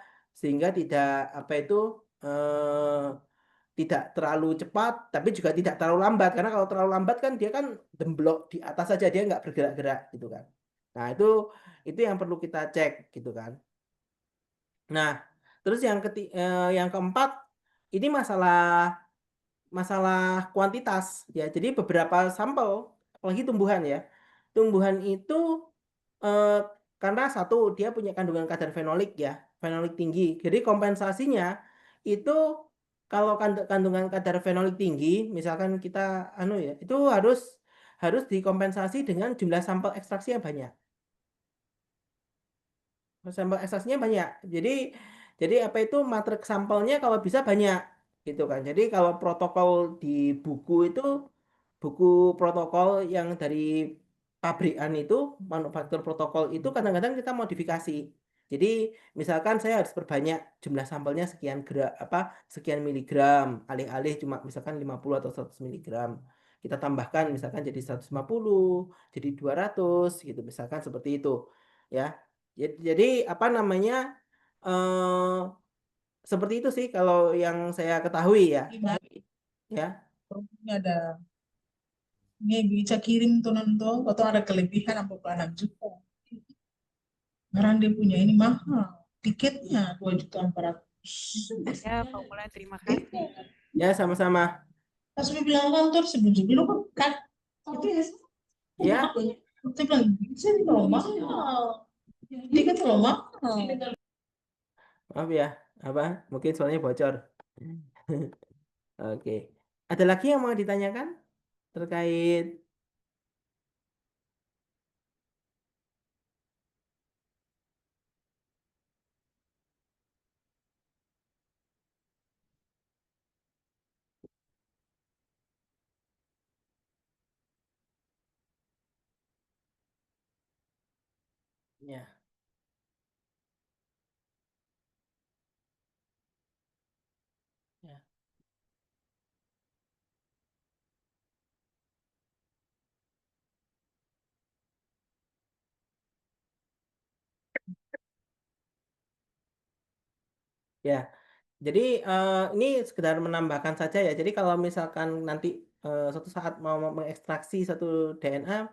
tidak apa itu tidak terlalu cepat tapi juga tidak terlalu lambat, karena kalau terlalu lambat kan dia kan demblok di atas saja, dia nggak bergerak-gerak gitu kan. Nah itu yang perlu kita cek gitu kan. Nah terus yang keempat ini masalah kuantitas ya. Jadi beberapa sampel apalagi tumbuhan ya, tumbuhan itu eh, karena satu dia punya kandungan kadar fenolik ya, fenolik tinggi. Jadi kompensasinya itu kalau kandungan kadar fenolik tinggi, misalkan kita ya, itu harus dikompensasi dengan jumlah sampel ekstraksi yang banyak. Sampel ekstraksinya banyak. Jadi apa itu matriks sampelnya kalau bisa banyak gitu kan. Jadi kalau protokol di buku protokol yang dari pabrikan itu, manufaktur protokol itu kadang-kadang kita modifikasi. Jadi misalkan saya harus perbanyak jumlah sampelnya sekian miligram, alih-alih cuma misalkan 50 atau 100 miligram. Kita tambahkan misalkan jadi 150, jadi 200 gitu misalkan seperti itu. Ya. Jadi apa namanya? eh seperti itu sih kalau yang saya ketahui ya. Ya. Ini ada ini bisa kirim tuh nonton atau ada kelebihan apa anak juga. Sekarang dia punya ini mahal, tiketnya 2.400.000. Ya, Pak Mulan, terima kasih. Ya, sama-sama. Pas saya bilang kantor sebelum kan itu Ya. Saya bilang bisa nih kalau mahal, tiket kalau mahal. Maaf ya, mungkin soalnya bocor. Oke. Ada lagi yang mau ditanyakan terkait ya. Ya. Ya. Jadi ini sekedar menambahkan saja ya. Jadi kalau misalkan nanti suatu saat mau mengekstraksi satu DNA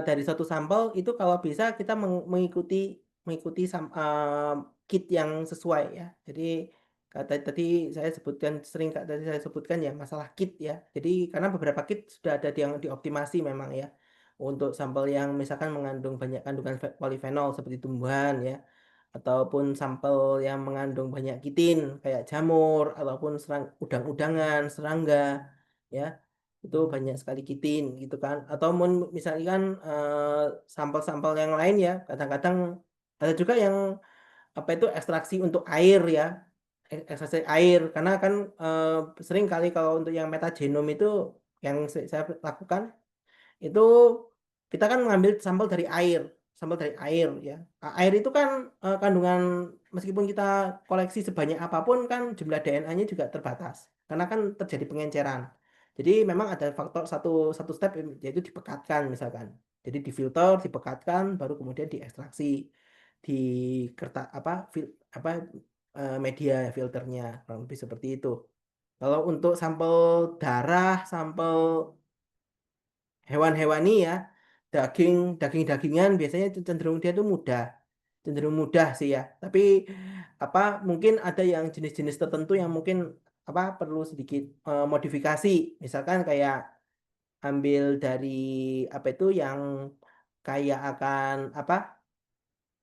dari satu sampel itu, kalau bisa kita mengikuti kit yang sesuai ya. Jadi tadi tadi saya sebutkan ya masalah kit ya. Jadi karena beberapa kit sudah ada yang dioptimasi memang ya untuk sampel yang misalkan mengandung banyak kandungan polifenol seperti tumbuhan ya, ataupun sampel yang mengandung banyak kitin kayak jamur ataupun udang-udangan, serangga ya, itu banyak sekali kitin gitu kan, atau misalkan sampel-sampel yang lain ya, kadang-kadang ada juga yang apa itu ekstraksi untuk air ya, ekstraksi air, karena kan sering kali kalau untuk yang metagenom itu yang saya lakukan itu kita kan mengambil sampel dari air ya. Air itu kan kandungan, meskipun kita koleksi sebanyak apapun kan jumlah DNA-nya juga terbatas karena kan terjadi pengenceran. Jadi memang ada faktor satu step yaitu dipekatkan misalkan. Jadi difilter, dipekatkan, baru kemudian diekstraksi di kertas media filternya, kurang lebih seperti itu. Kalau untuk sampel darah, sampel hewan-hewani ya, daging-dagingan biasanya cenderung dia tuh cenderung mudah sih ya. Tapi mungkin ada yang jenis-jenis tertentu yang mungkin perlu sedikit modifikasi. Misalkan kayak ambil dari itu yang kayak akan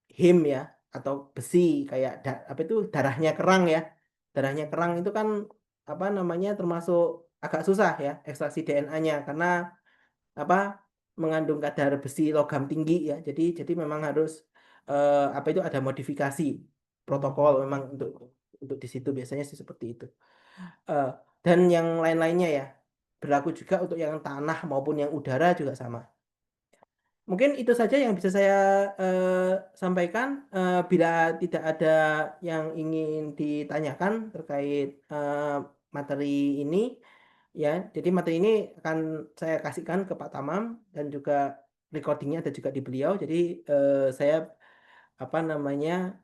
him ya, atau besi kayak itu darahnya kerang ya. Darahnya kerang itu kan namanya termasuk agak susah ya ekstraksi DNA-nya karena mengandung kadar besi logam tinggi ya. Jadi memang harus itu ada modifikasi protokol memang untuk untuk di situ biasanya sih seperti itu. Dan yang lain-lainnya ya berlaku juga untuk yang tanah maupun yang udara juga sama. Mungkin itu saja yang bisa saya sampaikan. Bila tidak ada yang ingin ditanyakan terkait materi ini, ya, jadi materi ini akan saya kasihkan ke Pak Tamam dan juga recordingnya ada juga di beliau. Jadi saya apa namanya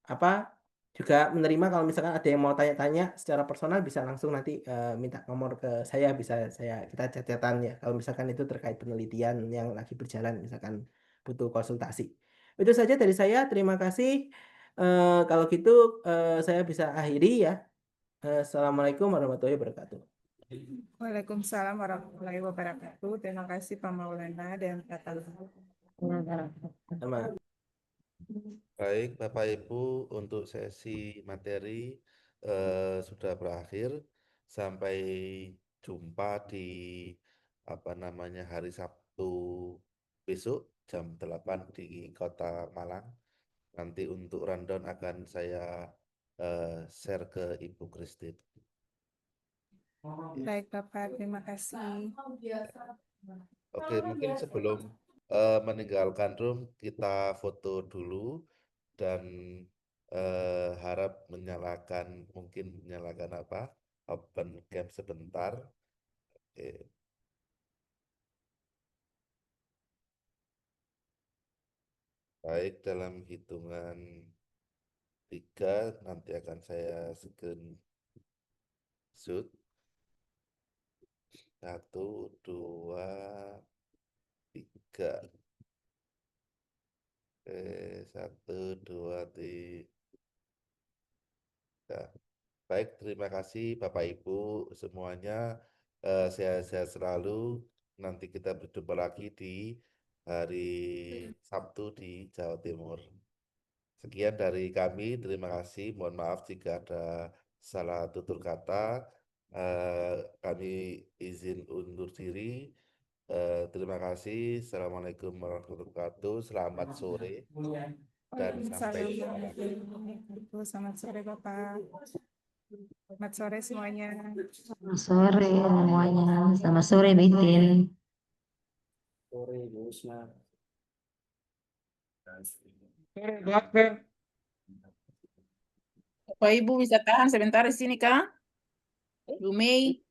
apa juga menerima kalau misalkan ada yang mau tanya-tanya secara personal bisa langsung nanti minta nomor ke saya, bisa kita chat-chatan ya kalau misalkan itu terkait penelitian yang lagi berjalan misalkan butuh konsultasi. Itu saja dari saya, terima kasih. Kalau gitu saya bisa akhiri ya. Assalamualaikum warahmatullahi wabarakatuh. Waalaikumsalam warahmatullahi wabarakatuh. Terima kasih Pak Maulana dan Pak Talha. Sama. Baik, Bapak Ibu, untuk sesi materi sudah berakhir. Sampai jumpa di hari Sabtu besok jam 8 di Kota Malang. Nanti untuk rundown akan saya share ke Ibu Christine. Baik Bapak, terima kasih. Oke, mungkin sebelum meninggalkan room kita foto dulu dan harap menyalakan open cam sebentar. Oke. Baik, dalam hitungan 3 nanti akan saya screenshot. 1, 2, 3. Oke, 1, 2, 3. Baik, terima kasih Bapak Ibu semuanya. Sehat-sehat selalu. Nanti kita berjumpa lagi di hari Sabtu di Jawa Timur. Sekian dari kami. Terima kasih. Mohon maaf jika ada salah tutur kata. Kami izin undur diri. Terima kasih. Assalamualaikum warahmatullahi wabarakatuh. Selamat sore dan sampai jumpa lagi. Selamat sore Bapak. Selamat sore semuanya. Selamat sore semuanya. Selamat sore Bitin. Sore Bu Usma. Sore, Bu Akbar. Bapak Ibu bisa tahan sebentar di sini, Kak? Bu Mei.